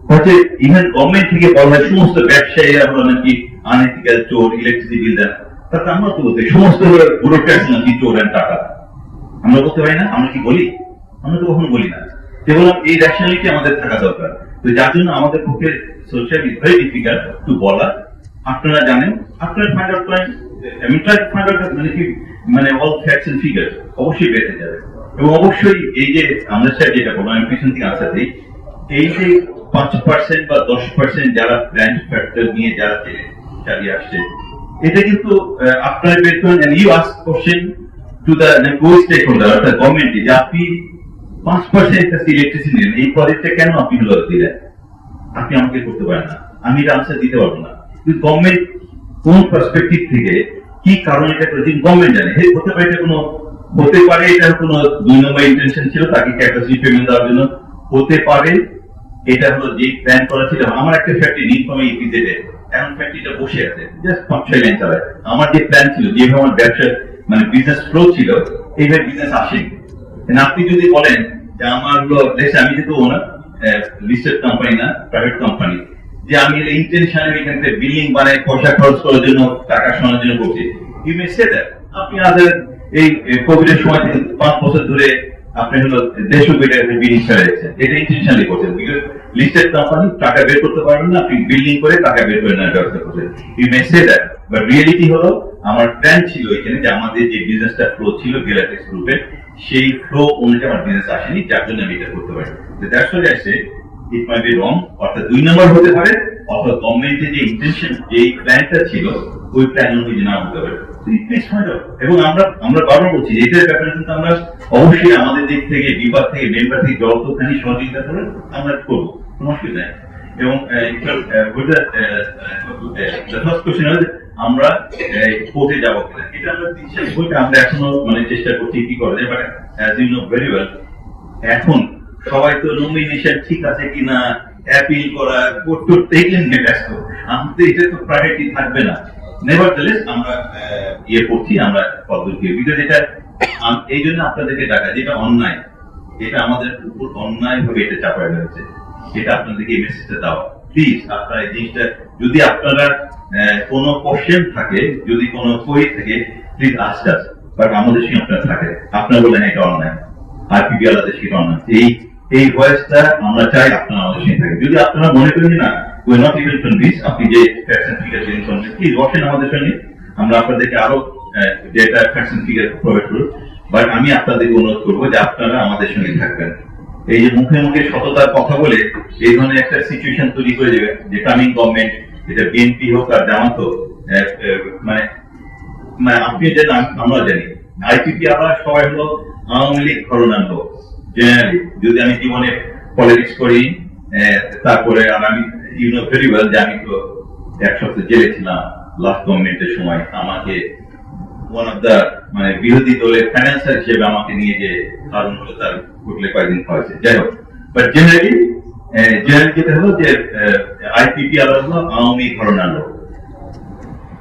D: হচ্ছে ইভেন গভর্নমেন্ট থেকে বলা হয় সমস্ত ব্যবসায়ীরা হলো নাকি আনএথিক্যাল চোর, ইলেকট্রিসিটি বিল দেন, তাতে আমরা তো বলতে সমস্ত ব্যুরোক্র্যাটস নাকি চোর এন্ড টাকা, আমরা বলতে পারি না? আমরা কি বলি? আমরা তো কখনো বলি না। যে বললাম এই রেশনালিটি আমাদের থাকা দরকার। তো যার জন্য আমাদের পক্ষে social is very difficult to বলা। আপনারা জানেন, আপনারা ফাইন্ড আউট করেন, আমি ট্রাই টু ফাইন্ড আউট মানে কি মানে অল ফ্যাক্টস এন্ড ফিগার অবশ্যই বেড়ে যাবে। এবং অবশ্যই এই যে আমাদের সাথে যেটা বললাম, আমি পিছন থেকে আনসার দিই, এই যে 5% বা 10% যারা ব্র্যান্ড ফ্যাক্টর নিয়ে যারা চালিয়ে আসছে, এটা কিন্তু আপনার বের করেন, and you ask question to the stakeholder অর্থাৎ গভর্নমেন্ট, যে আপনি 5% ইলেকট্রিসিটি নেন, এই প্রজেক্টটা কেন আপনি দিলেন? আপনি আমাকে করতে পারেন না, আমি এটা আনসার দিতে পারবো না। কিন্তু গভর্নমেন্ট কোন পার্সপেক্টিভ থেকে কি কারণে এটা করেছে গভর্নমেন্ট জানে। হতে পারে এটা কোনো, হতে পারে এটা কোনো 2 নম্বর ইন্টেনশন ছিল তাকে ক্যাপাসিটি পেমেন্ট দেওয়ার জন্য, হতে পারে এটা হলো যে প্ল্যান করা ছিল। আমার একটা ফ্যাক্টরি নীলফামারী ইপিজেডে, এখন ফ্যাক্টরিটা বসে আছে, জাস্ট 5-6 লাইন চালায়। আমার যে প্ল্যান ছিল, যেভাবে আমার ব্যবসা মানে বিজনেস ফ্লো ছিল, এইভাবে বিজনেস আসেনি। আপনি যদি বলেন যে আমার হলো, আমি যেহেতু ওনার লিস্টেড কোম্পানি না, প্রাইভেট কোম্পানি, যে আমি ইন্টেনশনে এখান থেকে বিল্ডিং বানাই পয়সা খরচ করার জন্য, টাকা শোনার জন্য করছি, ইউ মে সে দ্যাট। আপনি আমাদের এই কোভিড এর সময় থেকে 5 বছর ধরে আপনি হলো 150 কোটি টাকা বিল্ডিং চালাচ্ছেন, এটা ইন্টেনশনালি করছেন। বিকজ লিস্টেড কোম্পানি টাকা বের করতে পারবেন না, আপনি বিল্ডিং করে টাকা বের করে নেওয়ার ব্যবস্থা করছেন, you may say that. But reality হলো আমার প্ল্যান ছিল এখানে যে আমাদের যে বিজনেসটা ফ্লো ছিল গেলাটেক্স গ্রুপের, সেই ফ্লো অনুযায়ী আমার বিজনেস আসেনি, যার জন্য আমি এটা করতে পারি। That's why I say it might be wrong, অর্থাৎ 2 নম্বর হতে পারে, অথবা গভর্নমেন্টের যে ইন্টেনশন, যে প্ল্যানটা ছিল ওই প্ল্যান অনুযায়ী না হতে পারে। এবং আমরা বারবার বলছি এটার ব্যাপারে কিন্তু আমরা অবশ্যই আমাদের দিক থেকে, বিভাগ থেকে, মেম্বার থেকে যতখানি সহযোগিতা করে আমরা করবো, কোনো অসুবিধা নেই। এবং আমরা কোর্টে যাবো কিনা, এটা আমরা বইটা আমরা এখনো মানে চেষ্টা করছি কি করা যায়। But as you know very well, এখন সবাই তো নমিনেশন ঠিক আছে কিনা অ্যাপিল করা করতে নিয়ে ব্যস্ত, আমাদের এটা তো প্রায়োরিটি থাকবে না। নেভারথেলেস আমরা ইয়ে করছি, আমরা পদ্ধতি, বিকজ এটা এই জন্য আপনাদেরকে ডাকা, যেটা অন্যায়, এটা আমাদের উপর অন্যায় ভাবে এটা চাপায় রয়েছে, এটা আপনাদেরকে এই মেসেজটা দেওয়া। প্লিজ আপনারা এই জিনিসটা, যদি আপনারা কোনো কোশ্চেন থাকে, যদি কোনো কোয়েরি থাকে, প্লিজ আস্ক আস। বাট আমাদের সঙ্গে আপনারা থাকে, আপনারা বলেন এটা অন্যায়, আর পিপি আলাদের সেটা অন্যায়, এই ভয়েসটা আমরা চাই আপনারা আমাদের সঙ্গে থাকে। যদি আপনারা মনে করেন না উই নট ইভেন কনভিন্স, আপনি যে ফ্যাক্টস এন্ড ফিগার দিন প্লিজ বসেন আমাদের সঙ্গে, আমরা আপনাদেরকে আরো data facts and figure provide করব। বাট আমি আপনাদেরকে অনুরোধ করবো যে আপনারা আমাদের সঙ্গে থাকবেন। এই যে মুখে মুখে সততার কথা বলে এই ধরনের একটা সিচুয়েশন তৈরি করে দেবে যে কামিং গভর্নমেন্ট, এটা বিএনপি হোক আর জামাত হোক, মানে আপনি জানেন আমরা জানি আইপিপি আবার সবাই হলো আওয়ামী লীগ ঘরনার লোক। জেনারেলি যদি আমি জীবনে পলিটিক্স করি, তারপরে আমি ইউ নো ভেরি ওয়েল যে আমি তো 1 সপ্তাহ জেলে ছিলাম লাস্ট গভর্নমেন্টের সময়। আমাকে ওয়ান অফ দা মানে বিরোধী দলের ফাইন্যান্সার হিসেবে আমাকে নিয়ে যে কারণ হলো তার হোটেলে কয়েকদিন খাওয়াছে, যাই হোক। বাট জেনারেলি যেটা হলো যে আইপিপি আবার হলো আওয়ামী ঘরনার লোক,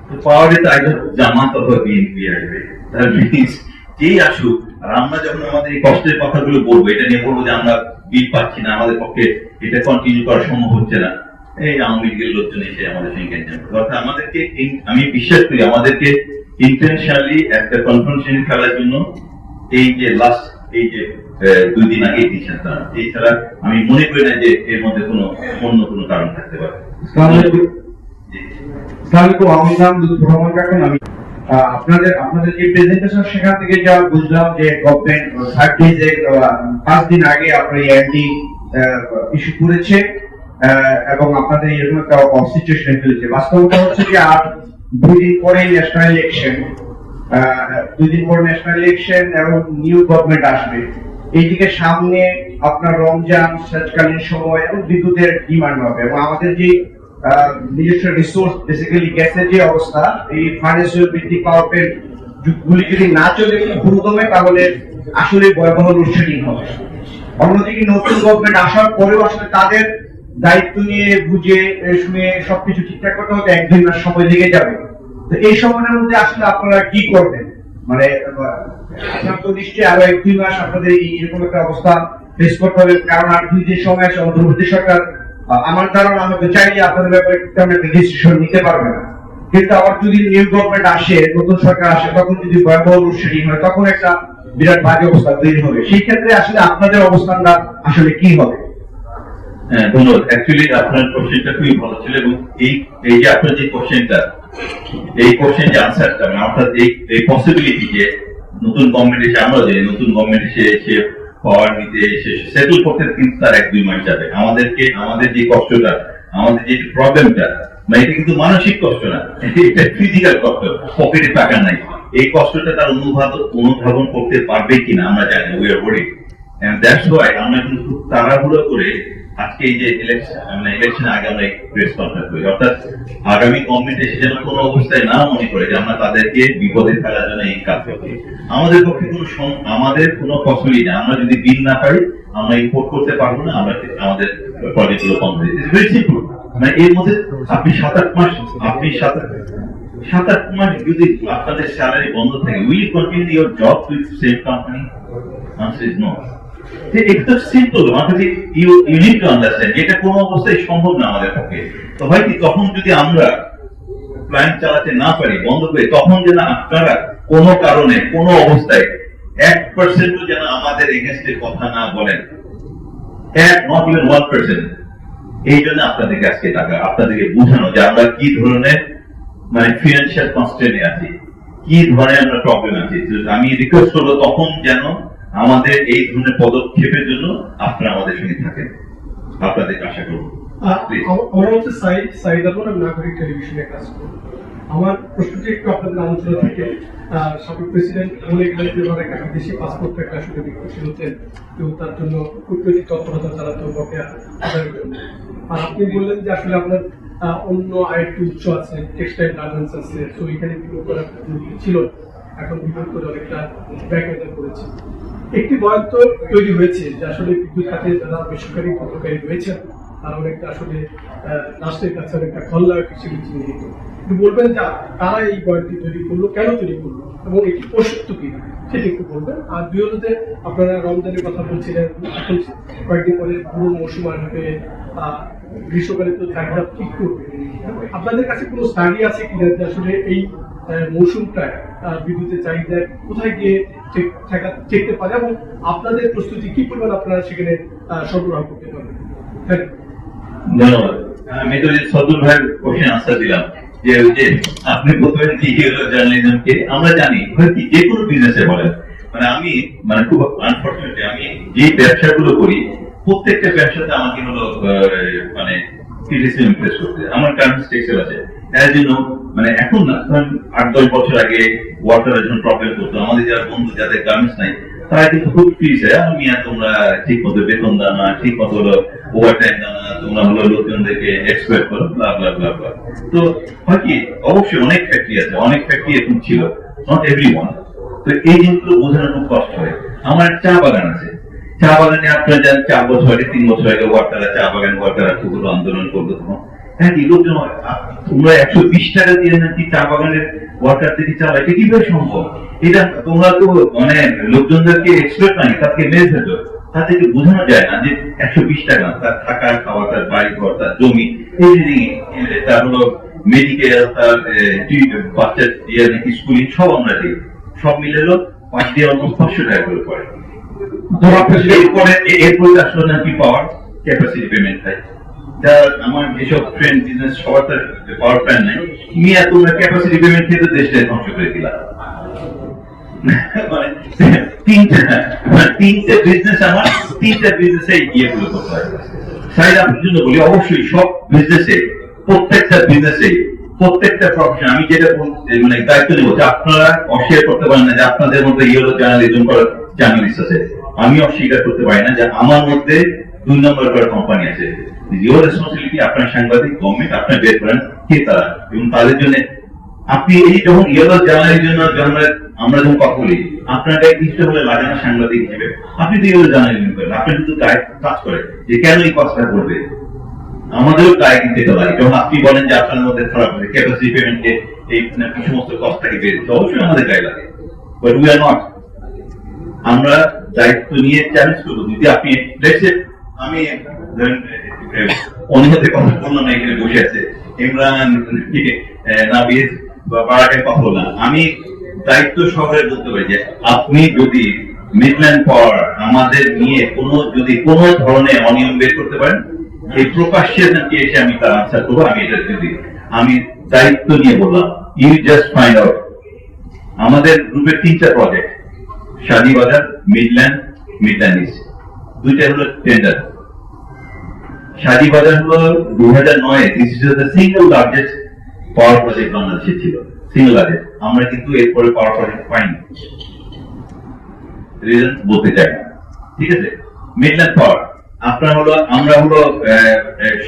D: তো পাওয়ারে তো আইদার জামাত অথবা বিএনপি আসবে। তার মিনস যেই আসুক, আর আমরা যখন আমাদের এই কষ্টের কথাগুলো বলবো, এটা নিয়ে বলবো যে আমরা বিল পাচ্ছি না, আমাদের পক্ষে এটা কন্টিনিউ করা সম্ভব হচ্ছে না, এই আওয়ামী লীগের লোকজন এসে আমাদের সঙ্গে অর্থাৎ আমাদেরকে, আমি বিশ্বাস করি আমাদেরকে ইন্টেনশনালি একটা কনফারেন্স খেলার জন্য এই যে লাস্ট এই যে 2 দিন আগে ডিসিশনটা, এছাড়া আমি মনে করি না যে এর মধ্যে কোনো অন্য কোনো কারণ থাকতে পারে।
H: আমি আপনাদের যে প্রেজেন্টেশন সেখান থেকে যা বুঝলাম যে গভর্নমেন্ট 5 দিন আগে আপনার এমডি ইস্যু করেছে এবং আপনাদের এরকম একটা সিচুয়েশনে ফেলেছে। বাস্তবতা হচ্ছে যে আর 2 দিন পরে ন্যাশনাল ইলেকশন, 2 দিন পর ন্যাশনাল ইলেকশন এবং নিউ গভর্নমেন্ট আসবে। এইদিকে সামনে আপনার রমজান, শীতকালীন সময় এবং বিদ্যুতের ডিমান্ড হবে, এবং আমাদের যে নিজস্ব রিসোর্স বেসিক্যালি গ্যাসের যে অবস্থা, এই ফার্নেসিয়াল ভিত্তিক পাওয়ার প্ল্যান্ট গুলি যদি না চলে পুরোদমে, তাহলে আসলে ভয়াবহ লোডশেডিং হবে। অন্যদিকে নতুন গভর্নমেন্ট আসার পরেও আসলে তাদের দায়িত্ব নিয়ে বুঝে শুনে সবকিছু ঠিকঠাক করতে হতে 1-2 মাস সময় লেগে যাবে। তো এই সময়ের মধ্যে আসলে আপনারা কি করবেন? মানে আপনার তো নিশ্চয়ই আরো 1-2 মাস আপনাদের এরকম একটা অবস্থা ফেস করতে হবে, কারণ আর 2 দিন সময় আছে। অন্তর্বর্তী সরকার আমার ধারণা হয়তো চাইলে আপনাদের ব্যাপারে তেমন একটা ডিসিশন নিতে পারবে না, কিন্তু আবার যদি নিউ গভর্নমেন্ট আসে, নতুন সরকার আসে, তখন যদি ভয়াবহ লোডশেডিং হয়, তখন একটা বিরাট বাজে অবস্থা তৈরি হবে। সেই ক্ষেত্রে আসলে আপনাদের অবস্থানটা আসলে কি হবে?
D: হ্যাঁ, ধন্যবাদ। অ্যাকচুয়ালি আপনার কোশ্চেনটা খুবই ভালো ছিল, এবং এই যে আপনার যে কোশ্চেনটা, এই কোশ্চেন যে আনসারটা, অর্থাৎ এই পসিবিলিটি যে নতুন গভর্নমেন্ট এসে, আমরা যে নতুন গভর্নমেন্ট এসে পাওয়ার নিতে এসে সেটেল করতে কিন্তু তার 1-2 মাস যাবে। আমাদের যে কষ্টটা, আমাদের যে প্রবলেমটা, মানে এটা কিন্তু মানসিক কষ্ট না, এটা ফিজিক্যাল কষ্ট, পকেটে টাকা নাই। এই কষ্টটা তার অনুধাবন করতে পারবে কিনা আমরা জানি, we are worried. and that's why আমরা কিন্তু খুব তাড়াহুড়ো করে আজকে এই যে ইলেকশন আগে আমরা প্রেস কনফারেন্স করি, অর্থাৎ আগামী গভর্নমেন্ট এসে যেন কোনো অবস্থায় না মনে করে যে আমরা তাদেরকে বিপদে ফেলার জন্য এই কাজ করছি। আমাদের পক্ষে আমাদের কোনো ফসলই না, আমরা যদি বিল না পাই আমরা ইম্পোর্ট করতে পারবো না, আমরা আমাদের প্রজেক্টগুলো বন্ধ হয়ে যাবে। Very simple. মানে এর মধ্যে আপনি 7-8 মাস যদি আপনাদের স্যালারি বন্ধ থাকে, will continue your job with same company? Answer is no. এটা সিম্পল, আমাদের ইউ নিড টু আন্ডারস্ট্যান্ড এটা কোনো অবস্থায় সম্ভব না আমাদের পক্ষে। তো হয় কি, তখন যদি আমরা প্ল্যান্ট চালাতে না পারি, বন্ধ করে, তখন যেন আপনারা কোনো কারণে কোনো অবস্থায় 1% যেন আমাদের এগেনস্টে কথা না বলেন, নট ইভেন 1%। এই জন্য আপনাদেরকে আজকে টাকা আপনাদেরকে বোঝানো যে আমরা কি ধরনের মানে ফিনান্সিয়াল কনস্ট্রেন্টে আছি, কি ধরনের আমরা প্রবলেম আছে। আমি রিকোয়েস্ট করবো তখন যেন আমাদের এই ধরনের পদক্ষেপের জন্য আপনারা আমাদের সঙ্গে থাকেন, আপনাদেরকে আশা করবো।
I: আমার হচ্ছে সাইদ আলম, আমি নাগরিক টেলিভিশনে কাজ করি। আমার প্রশ্নটি একটু আপনাদের আলোচনা থেকে সাবেক প্রেসিডেন্ট বলে গেলেন যে ওনার একটা বিদেশি পাসপোর্ট একটা আসলে বিকশিত হতেন এবং তার জন্য কূটনৈতিক তৎপরতা চালাতে বকেয়া আদায়ের জন্য। আর আপনি বললেন যে আসলে আপনার অন্য আরেকটু উচ্চ আছে, টেক্সটাইল গার্মেন্টস আছে, তো এখানে বিনিয়োগ করার ছিল, এখন বিনিয়োগ করে অনেকটা ব্যাক এন্ডার করেছে। একটি বয়ান তো তৈরি হয়েছে যে আসলে বিদ্যুৎ খাতে যারা বেসরকারি পণ্যকারী রয়েছেন তারা অনেকটা আসলে রাষ্ট্রের কাছে অনেকটা খলনায়ক হিসেবে চিহ্নিত। একটু বলবেন যে তারা এই বয়ানটি তৈরি করলো, কেন তৈরি করলো এবং এটি প্রসিদ্ধ কি, সেটি একটু বলবেন। আর দুই হলোতে আপনারা রমজানের কথা বলছিলেন, এখন কয়েকদিন পরে পুরো মৌসুম আসবে, গ্রীষ্মকালে তো চাহিদা ঠিক করবে। আপনাদের কাছে কোনো স্টাডি আছে কিনা যে আসলে এই মৌসুমটায় বিদ্যুতের চাহিদা কোথায় গিয়ে ঠেকতে পারে এবং আপনাদের প্রস্তুতি কি পরিমাণ আপনারা সেখানে সরবরাহ করতে পারবেন?
D: ধন্যবাদ। আমি তো সদুল ভাইয়ের কোশ্চেন আনসার দিলাম যে আপনি প্রথমে জার্নালিজমকে আমরা জানি যে কোনো বিজনেসে বলেন, মানে আমি মানে খুব আনফর্চুনেটলি আমি যে ব্যবসাগুলো করি প্রত্যেকটা ব্যবসাতে আমাকে হলো মানে ক্রিটিসিজম ফেস করতে। আমার গার্মেন্টস টেক্সটাইল আছে, মানে এখন না, 8-10 বছর আগে ওয়াটারের জন্য প্রবলেম করতো। আমাদের যারা বন্ধু যাদের গার্মেন্টস নাই তারা কিন্তু খুব ফিস হয়, আমি তোমরা ঠিক মতো বেতন দাও না, ঠিক মতো হলো ওভার টাইম দাও না, তোমরা হলো লোকজনদেরকে এক্সপেক্ট করো, ব্লা ব্লা ব্লা ব্লা। তো হয় কি, অবশ্যই অনেক ফ্যাক্টরি আছে, অনেক ফ্যাক্টরি এখন ছিল, নট এভরিওয়ান। তো এই জিনিসগুলো বোঝানো খুব কষ্ট হয়। আমার চা বাগান আছে, চা বাগানে আপনারা যান 4 বছর আগে 3 বছর আগে ওয়ার্কাররা চা বাগান ওয়ার্কাররা খুব আন্দোলন করতো তখন। হ্যাঁ, লোকজন তোমরা 120 টাকা দিয়ে নাকি চা বাগানের ওয়ার্কার থেকে চালা, এটা কিভাবে সম্ভব? এটা তোমরা তো মানে লোকজনদেরকে এক্সপেক্ট নাই, তাকে মেরে ফেলো, তাদেরকে বোঝানো যায় না যে 120 টাকা তার থাকা খাওয়া, তার বাড়ি ঘর, তার জমি, এভরিথিং, তার হলো মেডিকেল, তার বাচ্চার ইয়ে নাকি স্কুলিং সব আমরা দিই, সব মিলে হলো 5 দিয়ে অলমোস্ট 500 টাকা করে পড়ে। এরপরে আসলে নাকি পাওয়ার ক্যাপাসিটি পেমেন্ট হয়। আমার যেসব ফ্রেন্ড বিজনেস সবার তার পাওয়ার প্ল্যান নাই, মিয়া তোমরা ক্যাপাসিটি পেমেন্ট খেতে দেশটা ধ্বংস করে দিলাম। মানে তিনটে বিজনেস আমার, তিনটা বিজনেসে ইয়েগুলো করতে হয়। সাইড আপনার জন্য বলি, অবশ্যই সব বিজনেসে, প্রত্যেকটা বিজনেসে, প্রত্যেকটা প্রফেশন আমি যেটা মানে দায়িত্ব নেবো যে আপনারা অস্বীকার করতে পারেন না যে আপনাদের মধ্যে ইয়েলো জার্নালিজম করার জার্নালিস্ট আছে। আমি অস্বীকার করতে পারি না যে আমার মধ্যে 2 নম্বর করার কোম্পানি আছে। ইউর রেসপন্সিবিলিটি, আপনার সাংবাদিক, গভর্নমেন্ট আপনার বের করেন কে তারা, এবং তাদের জন্য আপনি এই যখন ইয়েলো জার্নালিজম আমরা যখন কথা বলি, আপনার গায়ে কিছু হলে লাগে না সাংবাদিক হিসেবে, আপনি তো ইয়েলো জার্নালিজম করেন, আপনার কিন্তু গায়ে কাজ করে যে কেন এই কাজটা করবে, আমাদেরও গায়ে কিন্তু এটা লাগে। যখন আপনি বলেন যে আপনার মধ্যে খারাপ হবে ক্যাপাসিটি পেমেন্টকে এই সমস্ত কষ্টটাকে বের দিতে, অবশ্যই আমাদের গায়ে লাগে, বাট উই আর নট। আমরা দায়িত্ব নিয়ে চ্যালেঞ্জ করবো। যদি আপনি আমি অন্যদের কথা বললাম না, এখানে বসে আছে ইমরান, নাবিদ বা বারাকের কথা বললাম, আমি দায়িত্ব সহকারে বলতে পারি যে আপনি যদি মিডল্যান্ড পাওয়ার আমাদের নিয়ে যদি কোনো ধরনের অনিয়ম বের করতে পারেন, এই প্রকাশ্যে নাকি এসে আমি তার আনসার করবো। আমি এটা যদি আমি দায়িত্ব নিয়ে বললাম, ইউ জাস্ট ফাইন্ড আউট। আমাদের গ্রুপের 3টা প্রজেক্ট, শাদীবাজার, মিডল্যান্ড ইস্ট, 2টা হলো টেন্ডার। শাদীবাজার হলো 2009-এ this is the single largest power project বাংলাদেশে ছিল, সিঙ্গেল লার্জেস্ট। আমরা কিন্তু এরপরে পাওয়ার প্রজেক্ট পাইনি, রিজন বলতে চাই না। ঠিক আছে? মিডল্যান্ড পাওয়ার আপনার হলো আমরা হলো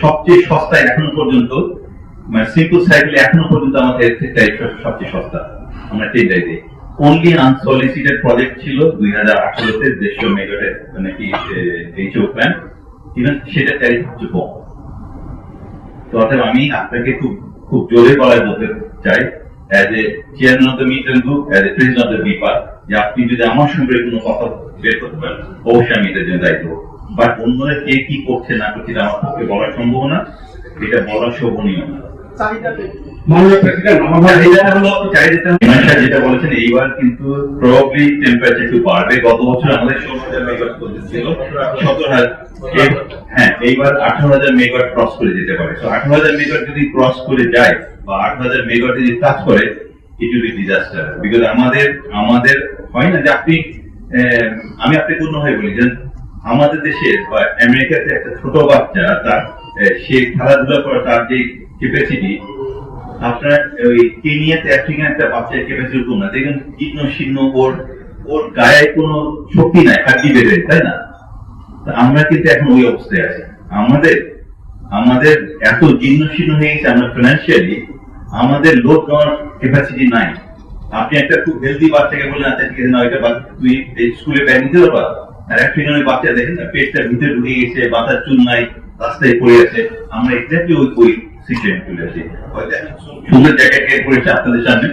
D: সবচেয়ে সস্তায় এখনো পর্যন্ত, মানে সিম্পল সাইকেলে এখনো পর্যন্ত আমাদের সবচেয়ে সস্তা আমরা টেন্ডার দিই। অনলি আনসলিসিটেড প্রজেক্ট ছিল 2018-তে 150 মেগাওয়াটের মানে কি এইচও প্ল্যান, ইভেন সেটা ট্যারিফ হচ্ছে কম। তো অতএব আমি আপনাকে খুব জোরে গলায় বলতে চাই as a chairman of the Midland group, as a president of the BIPPA, যে আপনি যদি আমার সঙ্গে কোনো কথা বের করতে পারেন অবশ্যই আমি এটার জন্য দায়িত্ব। বাট অন্যরা কে কি করছে না করছে এটা আমার পক্ষে বলা সম্ভব না, এটা বলা শোভনীয় না।
E: মাননীয় প্রেসিডেন্ট,
D: যেটা বলেছেন এইবার কিন্তু প্রবাবলি টেম্পারেচার একটু বাড়বে। গত বছর আমাদের 16,000 মেগাওয়াট ছিল, 17,000, হ্যাঁ এইবার 18,000 মেগাওয়াট ক্রস করে যেতে পারে। তো 18,000 মেগাওয়াট যদি ক্রস করে যায় বা 18,000 মেগাওয়াট যদি টাচ করে, it will be disaster. Because আমাদের হয় না যে আমি আপনাকে অন্যভাবে বলি যে আমাদের দেশে বা আমেরিকাতে একটা ছোট বাচ্চা তার সে খেলাধুলা করা তার যে ক্যাপাসিটি, আপনার ওই কেনিয়াতে আফ্রিকান একটা বাচ্চার ক্যাপাসিটি কম না। দেখুন জীর্ণ শীর্ণ, ওর গায়ে কোনো শক্তি নাই, হাড্ডি বেড়ে, তাই না? আমরা কিন্তু এখন ওই অবস্থায় আছি। আমাদের এত জীর্ণ শীর্ণ হয়ে গেছে, আমরা ফিনান্সিয়ালি আমাদের লোড নেওয়ার ক্যাপাসিটি নাই। আপনি একটা খুব হেলদি বাচ্চাকে বললেন আচ্ছা ঠিক আছে না, ওইটা তুই স্কুলে ব্যাগ নিতে পারবা, আর আফ্রিকান ওই বাচ্চা দেখেন না পেটটা ভিতরে ঢুকে গেছে, মাথার চুল নাই, রাস্তায় পড়ে আছে। আমরা এক্স্যাক্টলি ওই সিচুয়েশন চলে আসি। সুন্দর জায়গাকে করেছে আপনাদের সামনে,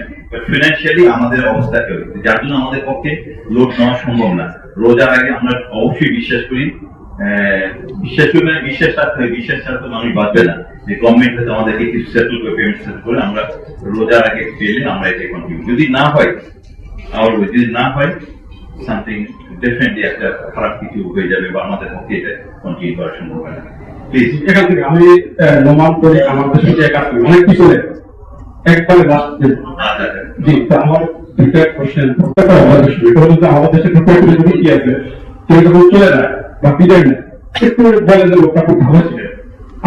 D: ফিনান্সিয়ালি আমাদের অবস্থা কেউ, যার জন্য আমাদের পক্ষে লোড নেওয়া সম্ভব না। রোজার আগে আমরা অবশ্যই বিশ্বাস করি মানে বিশ্বাস রাখতে হয়, বিশ্বাস রাখতে মানুষ বাঁচবে না, যে গভর্নমেন্ট হয়তো আমাদেরকে কিছু সেটেল করে পেমেন্ট সেটেল করে আমরা রোজার আগে পেলে আমরা এটা কন্টিনিউ। যদি না হয় সামথিং ডেফিনেটলি একটা খারাপ কিছু হয়ে যাবে বা আমাদের পক্ষে এটা কন্টিনিউ করা সম্ভব হয় না। প্লিজ
E: এখান থেকে আমি নোমান করে আমার দেশে যে কাজ করি অনেক কিছু একবারে লাস্ট জি, তো আমার দুইটা কোশ্চেন। আমাদের দেশে প্রত্যেকটা কি আছে, কেউ যখন চলে যায় বা বিদায় নেয় একটু বলে যে লোকটা খুব ভালো ছিলেন।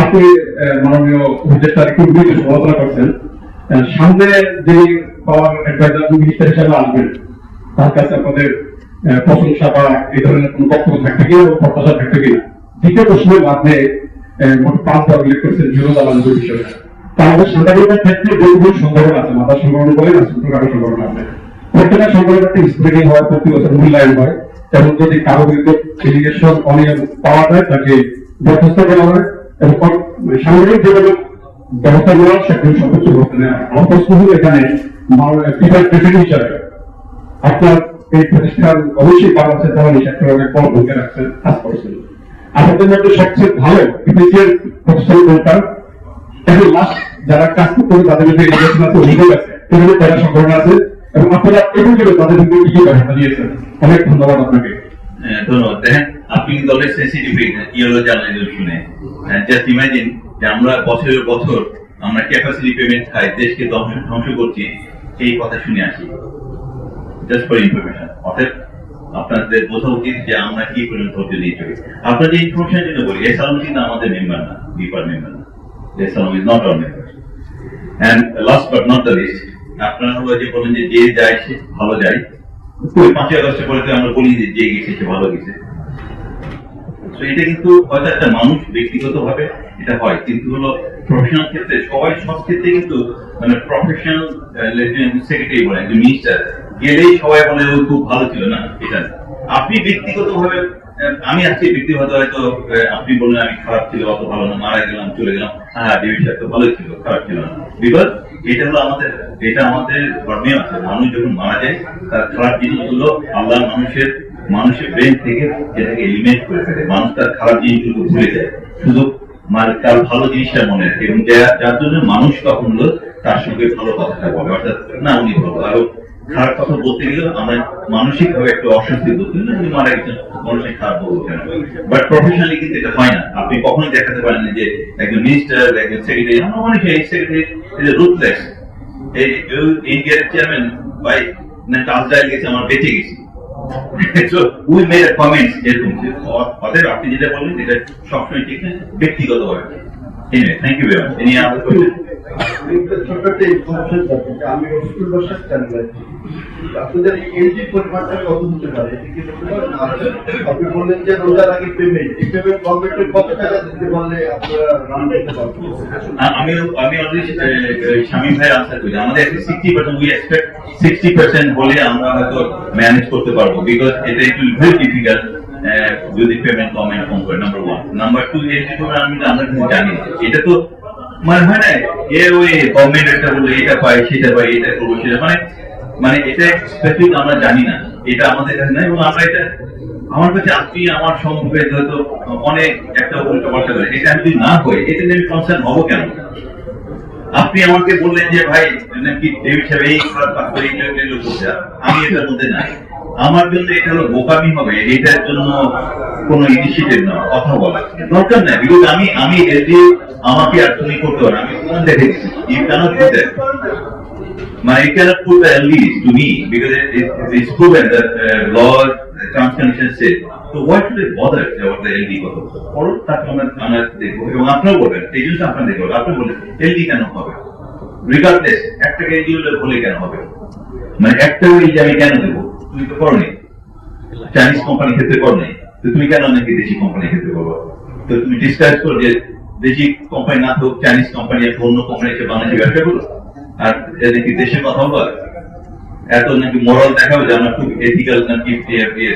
E: আপনি মাননীয় উপদেষ্টার একটু সমালোচনা করছেন, সামনে যে পাওয়ার অ্যাডভাইজার মিনিস্টার হিসাবে আসবেন তার কাছে আপনাদের প্রশংসা বা এই ধরনের কোন বক্তব্য থাকবে কিনা, প্রত্যাশা থাকবে কিনা। দ্বিতীয় প্রশ্নের মাধ্যমে মোট 5 বার উল্লেখ করেছেন বিরোধ আলাদা বিষয়। তা আমাদের সাংবাদিকতার ক্ষেত্রে বহু সংগঠন আছে, মাথা সংগঠন বলে না, ছোটখাটো সংগঠন আছে। প্রত্যেকটা সংগঠন একটা স্ক্রিনিং হয়, প্রতি বছর মূল্যায়ন হয়, এবং যদি কারো বিরুদ্ধে এলিগেশন অনিয়ম পাওয়া যায় তাকে বরখাস্ত করা হয় এবং সাংগঠনিক যেভাবে ব্যবস্থা নেওয়া সেগুলো সর্বোচ্চ ব্যবস্থা নেওয়া হয়। আমার প্রশ্ন হল এখানে প্রেসিডেন্ট হিসাবে আপনার এই প্রতিষ্ঠান অবশ্যই বাংলাদেশের ধরনের সেক্টরে অনেক বড় ভূমিকা রাখছেন, কাজ করছেন। আমাদের মধ্যে সবচেয়ে ভালো ইফিসিয়েন্ট প্রতিষ্ঠান কোনটা, এবং লাস্ট যারা কাজ করতে হবে তাদের মধ্যে এলিগেশন আছে, অভিযোগ আছে, এগুলো তারা সংগঠন আছে, এবং আপনারা এগুলো তাদের মধ্যে কি কি ব্যবস্থা নিয়েছেন। অনেক ধন্যবাদ আপনাকে।
D: ধন্যবাদ। দেখেন আপনি কিন্তু অনেক সেন্সিটিভ ইয়েলো জার্নালিজম শুনে, জাস্ট ইমাজিন যে আমরা বছরের বছর আমরা ক্যাপাসিটি পেমেন্ট খাই, দেশকে ধ্বংস করছি, এই কথা শুনে আসি। Just for information. অর্থাৎ আপনাদের বোঝা উচিত যে আমরা কি পরিমাণ ধৈর্য দিয়ে চলি। আপনাদের ইনফরমেশনের জন্য বলি, এসালাম কিন্তু আমাদের মেম্বার না, বিপার মেম্বার না, S Alam is not our member. And last but not the least, আপনারা হলো যে বলেন যে যে যায় সে ভালো যায়, 5ই আগস্টের পরে আমরা বলি যে যে গেছে সে ভালো গেছে। তো এটা কিন্তু হয়তো একটা মানুষ ব্যক্তিগত ভাবে এটা হয়, কিন্তু হলো প্রফেশনাল ক্ষেত্রে সবাই সব ক্ষেত্রে কিন্তু মানে প্রফেশনাল সেক্রেটারি বলে একজন মিনিস্টার গেলেই সবাই বলে ও খুব ভালো ছিল না। এটা আপনি ব্যক্তিগত ভাবে, আমি আজকে ব্যক্তিগত হয়তো আপনি বললেন আমি খারাপ ছিল, অত ভালো না, মারা গেলাম, চলে গেলাম, হ্যাঁ ডেভিড সাহেব তো ভালো ছিল, খারাপ ছিল না। বিকজ এটা হলো আমাদের ধর্মে আছে, মানুষ যখন মারা যায় তার খারাপ জিনিসগুলো আল্লাহ মানুষের ব্রেন থেকে এটাকে এলিমিনেট করে ফেলে। মানুষ তার খারাপ জিনিসগুলো ভুলে যায়, শুধু তার ভালো জিনিসটা মনে রাখে, এবং যার জন্য মানুষ তখন হলো তার সঙ্গে ভালো কথাটা বলে, অর্থাৎ না উনি ভালো। আরো খারাপ কথা বলতে গেলেও আমরা মানসিক ভাবে একটু অস্বস্তি বলতে উনি মারা গেছেন, মানুষের খারাপ বলবো কেন। বাট প্রফেশনালি কিন্তু এটা হয় না। আপনি কখনোই দেখাতে পারেন যে একজন মিনিস্টার, একজন সেক্রেটারি, আমরা মনে করি এই সেক্রেটারি রুথলেস, এই ইন্ডিয়ার চেয়ারম্যান বাই চার্লস ডায়াল গেছে, আমার বেঁচে গেছি। So we made a comment এরকম। অতএব আপনি যেটা বললেন এটা সবসময় ঠিক না, ব্যক্তিগত ভাবে। Anyway, thank you very much. Any other question?
J: ছোট্ট একটা ইনফরমেশন জানতে চাই। আমি রসুল বসার চ্যানেল আছি, আপনাদের এলজি পরিমাণটা কত হতে পারে? এটা কি বলতে পারেন? আর আপনি বললেন যে রোজার আগে পেমেন্ট, এই পেমেন্ট গভর্নমেন্টের কত টাকা দিতে পারলে আপনারা রান করতে পারবেন?
D: আমি অলরেডি শামীম ভাই আনসার করি। আমাদের 60% উই এক্সপেক্ট 60% হলে আমরা হয়তো ম্যানেজ করতে পারবো, বিকজ এটা একটু ভেরি ডিফিকাল্ট যদি পেমেন্ট গভর্নমেন্ট কম করে, নাম্বার 1। নাম্বার 2, আমরা কিন্তু জানি না, এটা তো মানে হয় না ওই গভর্নমেন্ট একটা বললো এটা পাই সেটা পাই এটা করবো সেটা, মানে এটা স্পেসিফিক আমরা জানি না, এটা আমাদের কাছে নাই। এবং আমরা এটা আমার কাছে আপনি আমার সম্মুখে হয়তো অনেক একটা উল্টো পাল্টা করে, এটা যদি না হয় এটা নিয়ে আমি কনসার্ন হবো কেন? আপনি আমাকে বললেন যে ভাই নাকি ডেভিড সাহেব এই কাজ করে আমি এটার মধ্যে নাই, আমার জন্য এটা হলো বোকামি হবে, এটার জন্য কোন ইনিশিয়েটিভ না কথা বলা দরকার নাই, বিকজ আমি এলজি আমাকে আর তুমি করতে পারো, আমি কোন দেখেছি ইউ ক্যানট ডু দ্যাট, মানে you cannot put the LDs to me because it's proven that law terms conditions say, so why should I bother about the LD কথা? পরও তাকে আমরা দেখবো এবং আপনারাও বলবেন, এই জিনিসটা আপনারা দেখবো, আপনি বলবেন LD কেন হবে, রিগার্ডলেস একটা LD হলে কেন হবে, মানে একটা LD আমি কেন দেবো? তুমি তো করো নি, চাইনিজ কোম্পানি ক্ষেত্রে করো নি, তো তুমি কেন নাকি দেশি কোম্পানির ক্ষেত্রে করবো? তো তুমি ডিসকাস করো যে দেশি কোম্পানি না হোক, চাইনিজ কোম্পানি একটা অন্য কোম্পানি এসে বাংলাদেশে ব্যবসা করো, আর নাকি দেশের কথা বল, এত নাকি মরাল দেখাবে যে আমরা খুব এথিক্যাল নাকি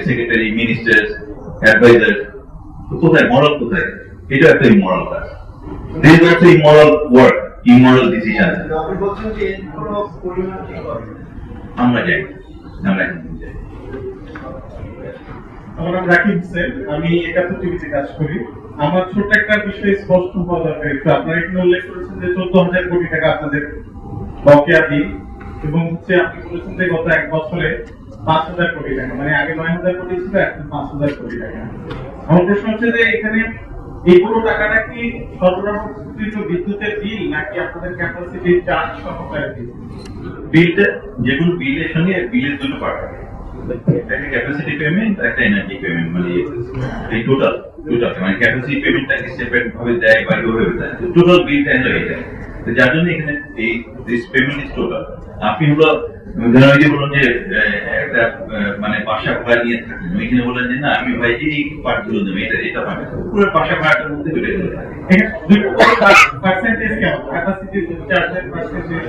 D: সেক্রেটারি, মিনিস্টার, অ্যাডভাইজার, কোথায় মরাল কোথায়? এটা একটা ইমোরাল কাজ, this is also immoral work, immoral decision.
J: আপনি বলছেন যে এর কোনো পরিমাণ কি করে?
D: আমরা যাই, আমরা যাই।
E: আমার নাম রাকিব হোসেন, আমি 71 টিভিতে কাজ করি। আমার ছোট একটা বিষয় স্পষ্ট হওয়া দরকার। একটু আপনারা এখানে উল্লেখ করেছেন যে 14,000 কোটি টাকা আপনাদের বকেয়া দিন, এবং হচ্ছে আপনি বলেছেন যে গত 1 বছরে 5,000 কোটি টাকা, মানে আগে 9,000 কোটি ছিল, এখন 5,000 কোটি টাকা। আমার প্রশ্ন হচ্ছে যে এখানে এই পুরো টাকাটা কি সরবরাহকৃত বিদ্যুতের বিল নাকি আপনাদের ক্যাপাসিটি চার্জ সহকারে বিল?
D: বিলটা যেগুলো বিলের সঙ্গে বিলের দুটো পার্ট, একটা ক্যাপাসিটি পেমেন্ট, একটা এনার্জি পেমেন্ট, মানে এই টোটাল মানে ক্যাপাসিটি পেমেন্টটাকে সেপারেট ভাবে দেয় বা এইভাবে দেয়, টোটাল বিলটা হলো এটা। তো যার জন্য এখানে এই দিস পেমেন্ট ইজ টোটাল। আপনি হলো ধরেন যে বলুন যে একটা মানে বাসা ভাড়া নিয়ে থাকেন, ওইখানে বলেন যে না আমি ভাই এই পার্টগুলো দেবো, এটা পাবেন, পুরো বাসা ভাড়াটার মধ্যে বেড়ে গেলে থাকে।
E: পার্সেন্টেজ কেমন ক্যাপাসিটি চার্জের পার্সেন্টেজ?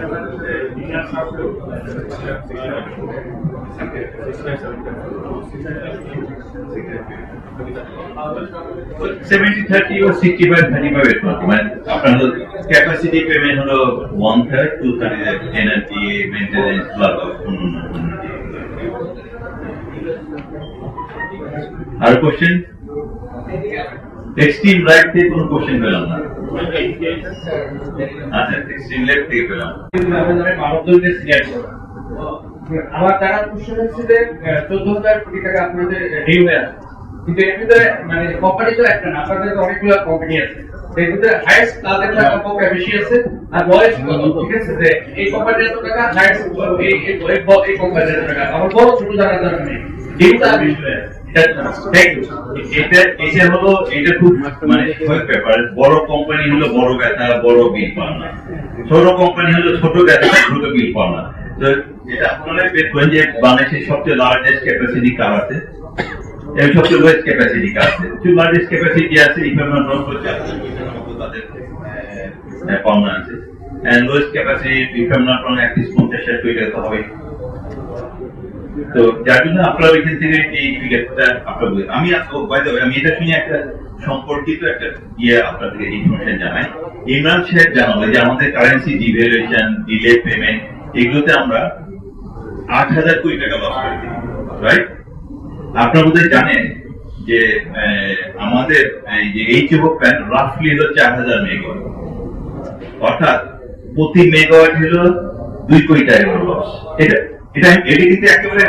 D: 70-30 or 65-35 এর মধ্যে, মানে আপনার ক্যাপাসিটি পেমেন্ট হলো 1/3, 2/3 এনার্জি মেইনটেনেন্স প্লাস অন্য। আর কোশ্চেন এক্সট্রিম রাইট থেকে কোনো কোশ্চেন পেলাম না, আচ্ছা এক্সট্রিম লেফট থেকে পেলাম।
K: আমার তারা প্রশ্ন হচ্ছে যে 14,000 কোটি টাকা আপনাদের ডিউ হয়ে আছে, কিন্তু এর ভিতরে মানে কোম্পানি তো একটা না, আপনাদের অনেকগুলো কোম্পানি আছে, এর ভিতরে হাইয়েস্ট তাদের টাকা কম বেশি আছে আর বয়স কত, ঠিক আছে, যে এই কোম্পানির এত টাকা হাইয়েস্ট এই কোম্পানির এত টাকা, আমার বড় ছোট জানার দরকার নেই, ডিউটা বেশি হয়ে আছে।
D: এটা হলো এটা খুব মানে ব্যাপার, বড় কোম্পানি হলো বড় ব্যথা বড় বিল পান না, ছোট কোম্পানি হলো ছোট ব্যথা ছোট বিল পান না। তো এটা আপনারা দেখবেন যে বাংলাদেশের সবচেয়ে লার্জেস্ট ক্যাপাসিটি কার আছে, এর সবচেয়ে লোয়েস্ট ক্যাপাসিটি কার আছে, লার্জেস্ট ক্যাপাসিটি আছে ইকুইপমেন্ট রন করতে তাদের পাওনা আছে, and lowest capacity equipment run at least 50,000 crore টাকা হবে। তো যার জন্য আপনারা এখান থেকে এই ফিগারটা আপনারা আমি এটা শুনে একটা সম্পর্কিত একটা আপনাদেরকে ইনফরমেশন জানাই। ইমরান সাহেব জানালো যে আমাদের কারেন্সি ডিভ্যালুয়েশন, ডিলে পেমেন্ট, এগুলোতে আমরা 8,000 কোটি টাকা লস করেছি, রাইট? আপনারা বোধহয় জানেন যে আমাদের এই যে এইচএফও প্ল্যান রাফলি হলো 4,000 মেগাওয়াট, অর্থাৎ প্রতি মেগাওয়াট হলো 2 কোটি টাকা লস। এটা কিন্তু একেবারে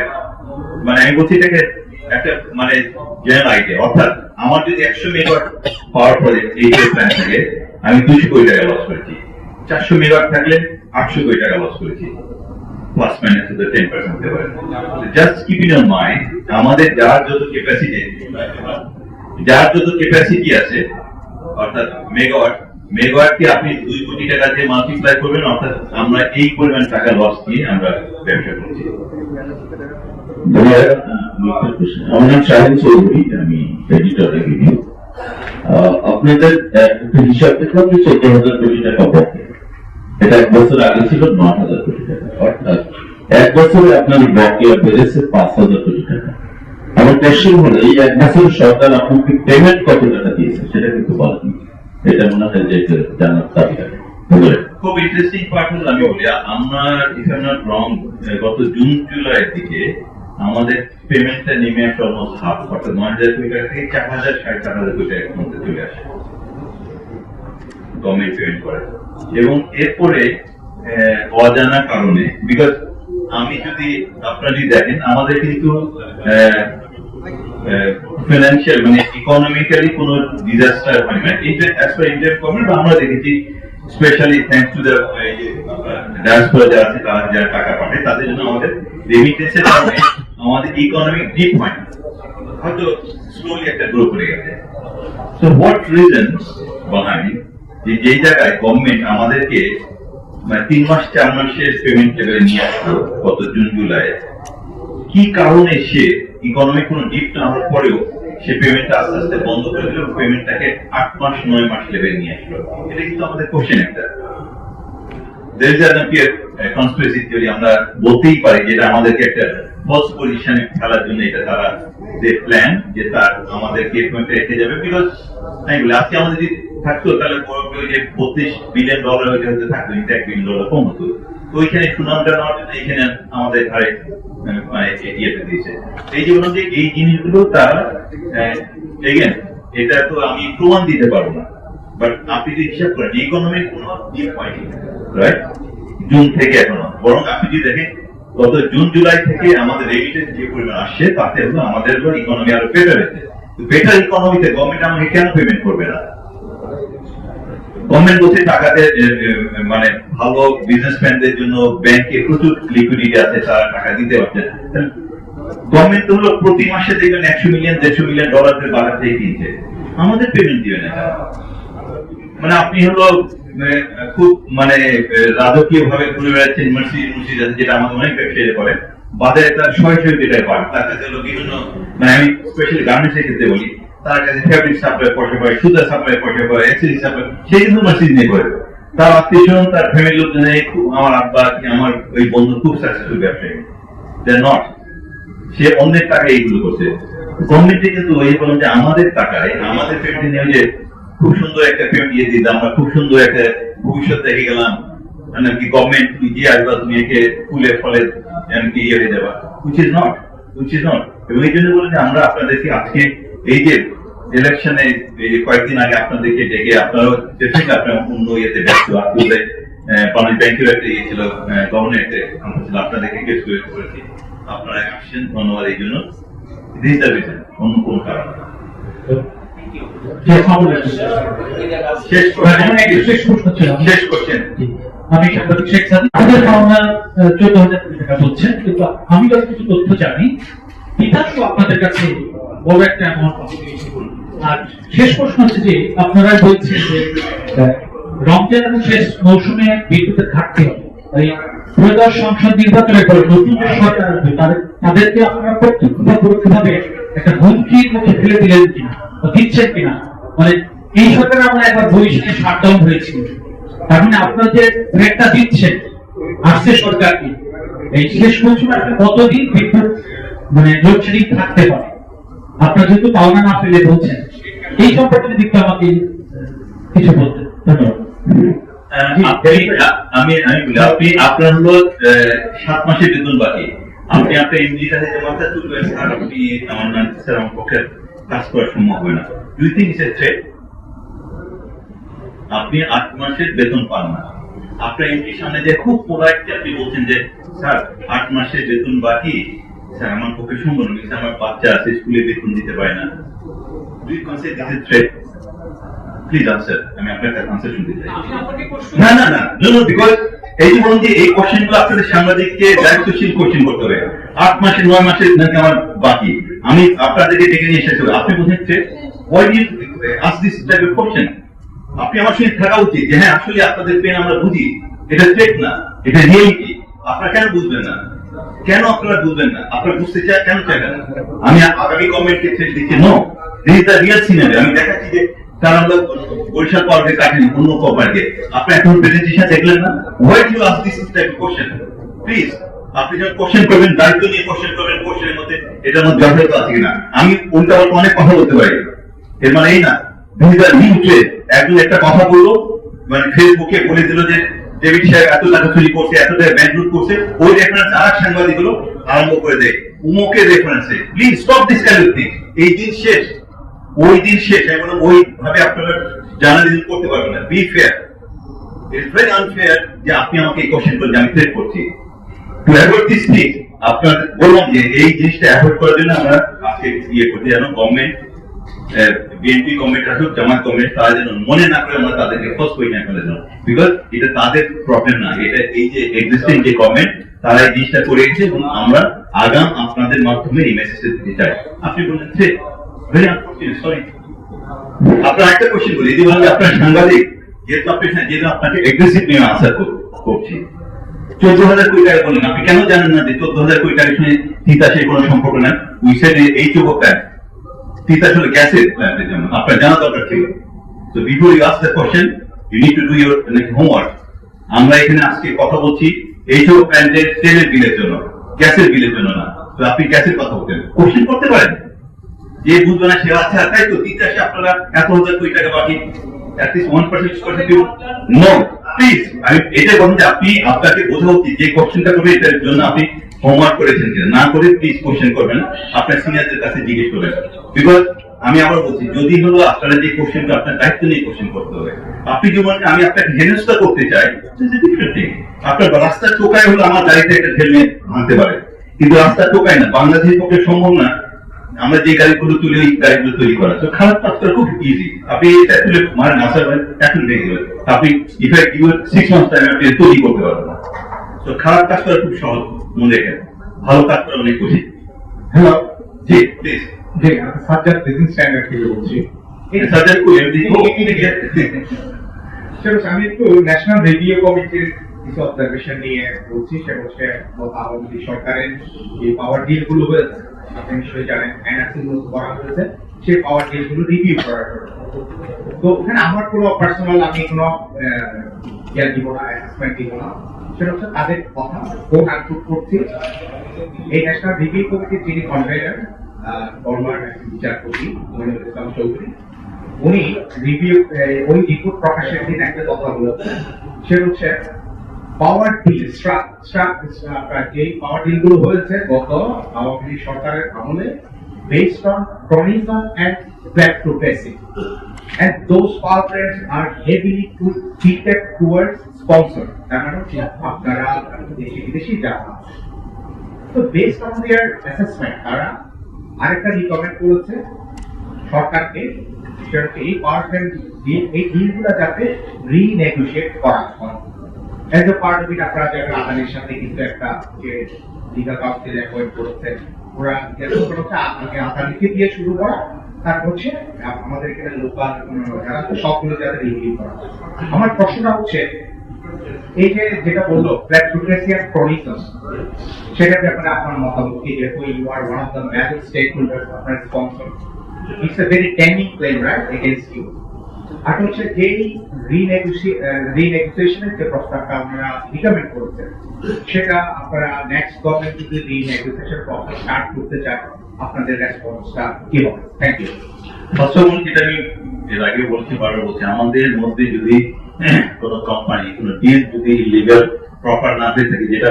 D: মানে আমি বলছি এটাকে একটা মানে জেনারেল আইডিয়া, অর্থাৎ আমার যদি 100 মেগাওয়াট পাওয়ার প্রজেক্ট এই প্ল্যান থেকে আমি 200 কোটি টাকা লস করেছি, 400 মেগাওয়াট থাকলে 800 কোটি টাকা লস করেছি, প্লাস মাইনাস 10% হতে পারে। Just keep in your mind, আমাদের যার যত ক্যাপাসিটি আছে অর্থাৎ মেগাওয়াট মেগাওয়াটকে আপনি 2 কোটি টাকা দিয়ে মাল্টিপ্লাই করবেন, অর্থাৎ আমরা এই পরিমাণ টাকা লস দিয়ে আমরা ব্যবসা করছি।
F: আমার নাম শাহিন চৌধুরী, আমি এডিটর রিভিউ। আপনাদের একটা হিসাব দেখলাম যে 14,000 কোটি টাকা বকে, এটা 1 বছর আগে ছিল 9,000 কোটি টাকা, অর্থাৎ 1 বছরে আপনার বকেয়া বেড়েছে 5,000 কোটি টাকা। আমার কোশ্চেন হলো, এই 1 বছর সরকার আপনাকে পেমেন্ট কত টাকা দিয়েছে সেটা কিন্তু বলেনি। এটা মনে হয় যে জানার দাবি রাখে।
D: খুব ইন্টারেস্টিং পার্ট হলো, আমি বলি আমরা if I am not wrong গত জুন জুলাইয়ের দিকে আমাদের পেমেন্টটা নেমে আসে অলমোস্ট হাফ, অর্থাৎ 9,000 কোটি টাকা থেকে 4,000 4,500 কোটি টাকার মধ্যে চলে আসে গভর্নমেন্ট পেমেন্ট করে। এবং এরপরে অজানা কারণে, বিকজ আমি যদি আপনারা যদি দেখেন আমাদের কিন্তু ফিনান্সিয়াল মানে ইকোনমিক্যালি কোন ডিজাস্টার হয় না অ্যাজ পার ইন্ডিয়ান গভর্নমেন্ট। আমরা দেখেছি specially thanks to the diaspora যারা আছে, তারা যারা টাকা পাঠায় তাদের জন্য আমাদের রেমিটেন্সের কারণে আমাদের ইকোনমিক ডিপ হয় না, হয়তো স্লোলি একটা গ্রো করে গেছে। সো হোয়াট রিজনস বিহাইন্ড যেই জায়গায় গভর্নমেন্ট আমাদেরকে 3 মাস 4 মাসের পেমেন্ট লেভেলে নিয়ে আসলো গত জুন জুলাই, কি কারণে সে ইকোনমিক কোন ডিপ না হওয়ার পরেও সে পেমেন্টটা আস্তে আস্তে বন্ধ করে দিল, পেমেন্টটাকে 8 মাস 9 মাস লেভেলে নিয়ে আসলো? এটা কিন্তু আমাদের কোশ্চেন একটা। There is an appear conspiracy theory, আমরা বলতেই পারি যেটা আমাদেরকে একটা ফলস পজিশনে ফেলার জন্য এটা তারা যে প্ল্যান যে তার আমাদেরকে পেমেন্টে রেখে যাবে। বিকজ আমি বলি আজকে আমাদের যদি থাকতো তাহলে যে $32 বিলিয়ন হয়তো থাকতো, কিন্তু $1 বিলিয়ন কম হতো। তো ওইখানে সুনামটা নেওয়ার জন্য এখানে আমাদের ঘরে মানে ইয়েতে দিয়েছে। এই যে বলুন যে এই জিনিসগুলো তারা এগেন এটা তো আমি প্রমাণ দিতে পারবো না, বাট আপনি যদি হিসাব করেন ইকোনমির কোনো ডিপ হয়নি রাইট জুন থেকে এখনো, বরং আপনি যদি দেখেন গত জুন জুলাই থেকে আমাদের রেমিটেন্স যে পরিমাণ আসছে তাতে হলো আমাদের ইকোনমি আরো বেটার হয়েছে। বেটার ইকোনমিতে গভর্নমেন্ট আমাকে কেন পেমেন্ট করবে না? গভর্নমেন্ট বলছে টাকাতে মানে ভালো বিজনেসম্যানদের জন্য ব্যাংকে প্রচুর লিকুইডিটি আছে, তারা টাকা দিতে পারছে। গভর্নমেন্ট তো হলো প্রতি মাসে দেখবেন $100 মিলিয়ন $150 মিলিয়ন বাজার থেকে কিনছে, আমাদের পেমেন্ট দিবে না। মানে আপনি হলো খুব মানে রাজকীয় ভাবে ঘুরে বেড়াচ্ছেন মসজিদ আছে, যেটা আমাদের অনেক ব্যবসায়ী করে, বাজারে তার 100 যেটাই পান, তার কাছে হলো বিভিন্ন মানে আমি স্পেশালি গার্মেন্টসের ক্ষেত্রে বলি, তার কাছে ফেব্রিক সাপ্লাই পয়সা পায়, সুতা সাপ্লাই পয়সা পায়, অ্যাক্সেসরি সাপ্লাই, সে কিন্তু মসজিদ নিয়ে করে। তার আত্মীয় তার ফ্যামিলির লোকজন আমার আব্বা কি আমার ওই বন্ধু খুব সাকসেসফুল ব্যবসায়ী, দে নট, সে অন্যের টাকায় এইগুলো করছে। গভর্নমেন্টে কিন্তু এই বলেন যে আমাদের টাকায় আমাদের পেমেন্ট নিয়ে যে খুব সুন্দর একটা পেমেন্ট দিয়ে দিতে, আমরা খুব সুন্দর একটা ভবিষ্যৎ দেখে গেলাম, নাকি গভর্নমেন্ট তুমি গিয়ে আসবা, তুমি একে ফুলে ফলে এমনকি ইয়ে হয়ে যাবা, উইচ ইজ নট। এবং এই জন্য বলেন যে আমরা আপনাদেরকে আজকে এই যে ইলেকশনে কয়েকদিন আগে আপনাদেরকে ডেকে আপনারাও আপনার অন্য ইয়েতে ব্যস্ত, আপনাদের বাংলাদেশ ব্যাংকের একটা ইয়ে ছিল, গভর্নর একটা ছিল, আপনাদেরকে কেস করেছি, আপনারা আসছেন, ধন্যবাদ। এই জন্য অন্য কোন কারণ শেষ করছেন।
E: আমি সাংবাদিক শেখ সাদি, আমাদের পাওনা 14,000 কোটি টাকা বলছেন, কিন্তু আমি যত কিছু তথ্য জানি বিধানসভা আপনাদের কাছে বড় একটা অ্যামাউন্ট। আর শেষ প্রশ্ন হচ্ছে যে আপনারা বলছেন যে রমজান এবং শেষ মৌসুমে বিদ্যুতের ঘাটতি হবে, তাই 2010 সংসদ নির্বাচনের পরে নতুন যে সরকার আসবে তাদেরকে আপনারা প্রত্যক্ষ বা পরোক্ষভাবে একটা হুমকির মুখে ফেলে দিলেন কিনা বা দিচ্ছেন কিনা? মানে এই সরকার আমরা একবার বৈশাখে শাটডাউন হয়েছিল, তার মানে আপনারা যে রেটটা দিচ্ছেন আসছে সরকারকে, এই শেষ মৌসুমে আসলে কতদিন বিদ্যুৎ মানে লোডশেডিং থাকতে পারে? আপনারা যেহেতু পাওনা না পেলে বলছেন, এই সম্পর্কে যদি একটু আমাকে কিছু বলতেন। ধন্যবাদ।
D: আমি বলি আপনি আপনার হলো 7 মাসের বেতন বাকি, আপনি আপনার এমডির কাছে যে মাথা তুলবেন আর আপনি আমার না স্যার আমার পক্ষে কাজ করা সম্ভব হয় না। Do you think it's a threat? আপনি 8 মাসের বেতন পান না, আপনার এমডির সামনে যে খুব পোলাইটলি আপনি বলছেন যে স্যার 8 মাসের বেতন বাকি, স্যার আমার পক্ষে সম্ভব নয়, আমার বাচ্চা আছে স্কুলে বেতন দিতে পারে না। Do you consider this a threat? Please answer, আমি আপনার কাছে আনসার শুনতে চাই। না, বিকজ এই যে বলুন যে এই কোশ্চেনগুলো আপনাদের সাংবাদিককে দায়িত্বশীল কোশ্চেন করতে হবে। 8 মাসে 9 মাসের নাকি আমার বাকি, আমি আপনাদেরকে ডেকে নিয়ে এসেছি, আপনি বলছেন যে why do you ask this type of question? আপনি আমার সঙ্গে থাকা উচিত যে হ্যাঁ আসলে আপনাদের পেন আমরা বুঝি, এটা থ্রেট না, এটা রিয়েলিটি। আপনারা কেন বুঝবেন না? কেন আপনারা বুঝবেন না? আপনারা বুঝতে কেন চাইবেন না? আমি আগামী গভর্নমেন্টকে থ্রেট দিচ্ছি, no, this is the real scenery. আমি দেখাচ্ছি যে তারা আমরা বরিশাল পাওয়ারকে কাটেনি অন্য কোম্পানিকে। আপনি এখন প্রেজেন্টেশন দেখলেন না? Why do ask this type question? Please, আপনি যখন কোশ্চেন করবেন, দায়িত্ব নিয়ে কোশ্চেন করবেন, কোশ্চেনের মধ্যে এটার মধ্যে যথাযথ আছে কিনা। আমি উল্টা পাল্টা অনেক কথা বলতে পারি, এর মানে এই না একজন একটা কথা বললো, মানে ফেসবুকে বলে দিল যে ডেভিড সাহেব এত টাকা চুরি করছে, এত টাকা ব্যাংক লুট করছে, ওই রেফারেন্স আর এক সাংবাদিক গুলো আরম্ভ করে দেয় উমুকের রেফারেন্সে। Please stop this kind of thing. এই দিন শেষ, ওই দিন শেষ। এখন ওই ভাবে আপনারা জার্নালিজম করতে পারবেন না। B fair. It's very unfair যে আপনি আমাকে এই কোশ্চেন করলে আমি থ্রেট করছি। টু অ্যাভয়েড দিস থিং, আপনার বললাম যে এই জিনিসটা অ্যাভয়েড করার জন্য আমরা আজকে ইয়ে করছি, যেন গভর্নমেন্ট, বিএনপি গভর্নমেন্ট আসুক, জামাত গভর্নমেন্ট, তারা যেন মনে না করে আমরা তাদেরকে ফার্স্ট পয়েন্ট ফেলে দেবো। বিকজ এটা তাদের প্রবলেম না, এটা এই যে এক্সিস্টিং যে গভর্নমেন্ট তারা এই জিনিসটা করে গেছে এবং আমরা আগাম আপনাদের মাধ্যমে এই মেসেজটা দিতে চাই। আপনি বললেন ভেরি আনফর্চুনেট, সরি। আপনার একটা কোশ্চেন বলি, যদি বলেন আপনার সাংবাদিক, যেহেতু আপনি যেহেতু আপনাকে এগ্রেসিভ নিয়ে আনসার করছি, 14,000 কোটি টাকা বললেন, আপনি কেন জানেন না যে 14,000 কোটি টাকার সঙ্গে তিতাসের কোনো সম্পর্ক না? উই সেড এই চোখ তিতাস হলো গ্যাসের প্ল্যান্টের জন্য, আপনার জানা দরকার ছিল। তো before you ask the question you need to do your homework. আমরা এখানে আজকে কথা বলছি এইসব প্ল্যান্টের তেলের বিলের জন্য, গ্যাসের বিলের জন্য না। তো আপনি গ্যাসের কথা বলতেন, কোশ্চেন করতে পারেন। যে বুঝবে না সে আচ্ছা তাই তো তিতাসে আপনারা এত হাজার কোটি টাকা বাকি, অ্যাটলিস্ট 1% দিন। নো প্লিজ, আমি এটা বলুন যে আপনি আপনাকে বোঝা উচিত যে কোশ্চেনটা করবে এটার জন্য আপনি হোমওয়ার্ক করেছেন কিনা। না করে প্লিজ কোশ্চেন করবেন, আপনার সিনিয়রদের কাছে জিজ্ঞেস করবেন। বিকজ আমি আবার বলছি, যদি হলো আপনারা যে কোশ্চেনটা আপনার দায়িত্ব নিয়ে কোশ্চেন করতে হবে। আপনি যে বলেন আমি আপনাকে হেনস্থা করতে চাই, আপনার রাস্তার টোকায় হলো আমার গাড়িতে একটা হেলমেট ভাঙতে পারে, কিন্তু রাস্তার টোকায় না। বাংলাদেশের পক্ষে সম্ভব না আমরা যে গাড়িগুলো তুলে ওই গাড়িগুলো তৈরি করা। তো খারাপ কাজ করা খুব ইজি। আপনি এটা তুলে মারেন, আসার এখন ভেঙে যাবেন। আপনি ইফেক্ট 6 মান্থস টাইমে আপনি তৈরি করতে পারবেন না। তো খারাপ কাজ করা খুব সহজ, মনে রেখেন। ভালো কাজ করা অনেক কঠিন।
F: Hello,
D: G please.
F: G, Sajjad business standard থেকে বলছি।
D: সার্জারি করি
F: আমি একটু ন্যাশনাল রিভিউ কমিটির কিছু অবজারভেশন নিয়ে বলছি। সেটা হচ্ছে আওয়ামী লীগ সরকারের যে পাওয়ার ডিল গুলো হয়েছে, আপনি নিশ্চয়ই জানেন, এনআরসি করা হয়েছে, সেই পাওয়ার ডিল গুলো রিভিউ করার জন্য। তো ওখানে আমার কোনো পার্সোনাল আমি কোনো জ্ঞান দিব না, অ্যাসেসমেন্ট দিব না। সেটা হচ্ছে তাদের কথা কোন আনপুট করছি। এই ন্যাশনাল রিভিউ কমিটির যিনি কনভেনার, ফরমার বিচারপতি মনিরুল ইসলাম চৌধুরী, উনি রিভিউ ওই রিপোর্ট প্রকাশের দিন একটা কথা বলেছেন। সেটা হচ্ছে পাওয়ার ডিল যে পাওয়ার ডিল গুলো হয়েছে গত আওয়ামী লীগ সরকারের আমলে, based on cronyism and kleptocracy, and those power plants are heavily tilted towards sponsor. আপনারা দেশি বিদেশি যারা, তো based on their assessment তারা আরেকটা রিকমেন্ড করেছে সরকারকে, সেটা এই পাওয়ার প্ল্যান্ট এই ডিলগুলো যাতে রিনেগোশিয়েট করা হয়। As a part of it আপনারা যারা আদানির সাথে কিন্তু একটা যে লিগাল কাউন্সিল অ্যাপয়েন্ট করেছে, ওরা আগে আদানিকে দিয়ে শুরু করা, তারপর হচ্ছে আমাদের এখানে লোকাল যারা সবগুলো যাতে রিভিউ করা। আমার প্রশ্নটা হচ্ছে এই যে যেটা বললো প্ল্যাটফর্মেসি এন্ড ক্রনিজম, সেটার ব্যাপারে আপনার মতামত কি? যেহেতু you are one of the major stake holders, আপনার স্পন্সর, ইটস এ ভেরি টেনিং ক্লেম রাইট এগেইনস্ট ইউ। আর হচ্ছে যেই রিনেগোসিয়েশনের যে প্রস্তাবটা আপনারা রিকমেন্ড করেছেন, সেটা আপনারা নেক্সট গভর্নমেন্ট যদি রিনেগোসিয়েশন প্রসেস স্টার্ট করতে চায়, আপনাদের রেসপন্সটা কি হবে? Thank you.
D: First of all, যেটা আমি এর আগে বলছি, বারবার বলছি, আমাদের মধ্যে যদি কোনো কোম্পানি কোনো ডিল যদি লিগাল প্রপার না হয়ে থাকে, যেটা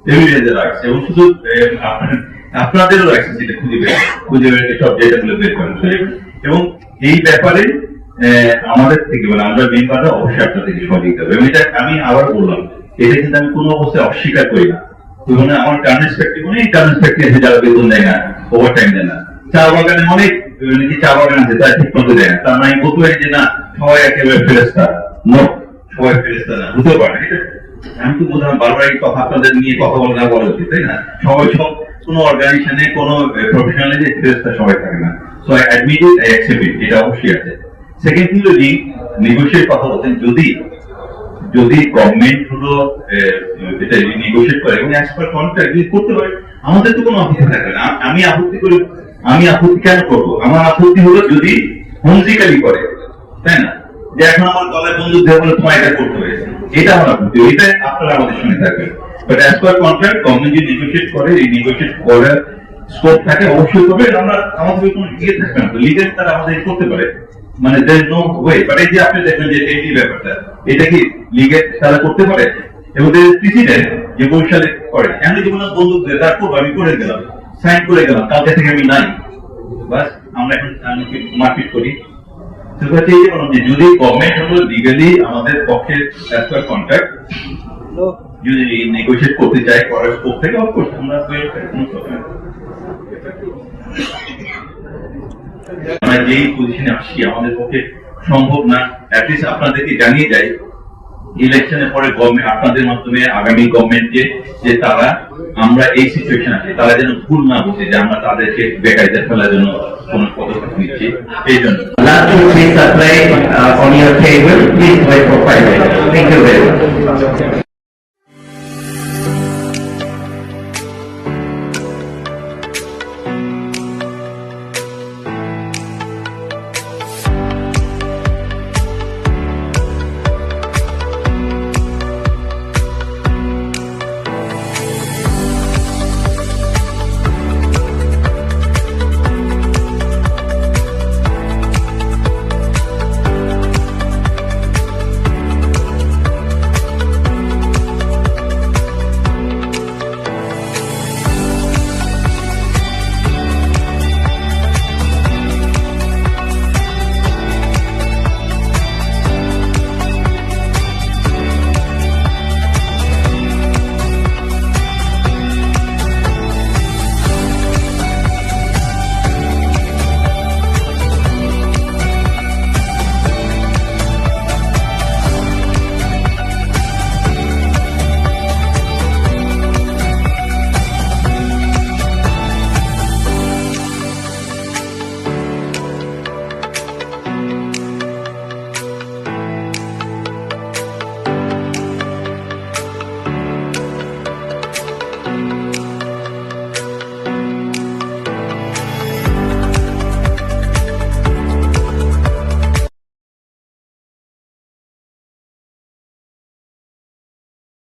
D: এভিডেন্সের রাইটস এবং শুধু আপনাদেরও রাইটস যেটা খুঁজে বের সব ডেটাগুলো বের করেন, এবং এই ব্যাপারে আমাদের থেকে মানে আমরা মেম্বাররা অবশ্যই আপনাদেরকে সহযোগিতা হবে। এবং এটা আমি আবার বললাম, এটা কিন্তু আমি কোনো অবস্থায় অস্বীকার করি না। মানে আমার গার্মেন্টস ফ্যাক্টরি অনেক গার্মেন্টস ফ্যাক্টরি আছে যারা বেতন দেয় না, ওভার টাইম দেয় না। চা বাগানে অনেক চা বাগান আছে তারা ঠিক মতো দেয় না। তার মানে বলতে পারি যে না সবাই একেবারে ফেরেস্তা, নো, সবাই ফেরেস্তা না, হতে পারে। আমি তো বললাম বারবার এই কথা আপনাদের নিয়ে কথা বলা না বলা উচিত, তাই না? সবাই সব কোনো অর্গানাইজেশনে কোনো প্রফেশনালে যে ফেরেস্তা সবাই থাকে না। So I admit it, I accept it, এটা অবশ্যই আছে। সেকেন্ড থিং হলো নেগোসিয়েট কথা বলতেন, যদি গভর্নমেন্ট হলো এটা নেগোসিয়েট করে এবং অ্যাজ পার কন্ট্রাক্ট যদি করতে পারে, আমাদের তো কোনো আপত্তি থাকবে না। আমি আপত্তি কেন করবো? আমার আপত্তি হলো যদি হোমজিক্যালি করে, তাই না, যে এখন আমার দলের বন্ধু দিয়ে বলে তোমার এটা করতে হয়েছে, এটা আমার আপত্তি, এটা আপনারা আমাদের সঙ্গে থাকবেন। But as per contract government যদি নেগোসিয়েট করে, এই নেগোসিয়েট করার স্কোপ থাকে, অবশ্যই করবে। আমরা আমাদের কোনো ইয়ে থাকবে না, লিগেল তারা আমাদের করতে পারে, মানে there is no way। But এই যে আপনি দেখবেন যে এই ব্যাপারটা, এটা কি লিগেল তারা করতে পারে? এবং প্রেসিডেন্ট যে বরিশালে করে, আমি যেমন বন্দুক দিয়ে তার করবো, আমি করে গেলাম, সাইন করে গেলাম, কালকে থেকে আমি নাই, বাস আমরা এখন মারপিট করি। যদি গভর্নমেন্ট হলো লিগালি আমাদের পক্ষে অ্যাজ পার কন্ট্রাক্ট যদি নেগোসিয়েট করতে চায়, করার স্কোপ থেকে অফকোর্স আমরা কোনো প্রবলেম। আমরা যেই পজিশনে আসছি আমাদের পক্ষে সম্ভব না, অ্যাটলিস্ট আপনাদেরকে জানিয়ে যাই ইলেকশনের পরে গভর্নমেন্ট আপনাদের মাধ্যমে আগামী গভর্নমেন্টকে যে তারা আমরা এই সিচুয়েশন আছে, তারা যেন ভুল না বুঝে যে আমরা তাদেরকে বেকায়দা ফেলার জন্য কোন পদক্ষেপ নিচ্ছি। এই জন্য
A: Last 2 3 supply on your table, please wait for 5 minutes.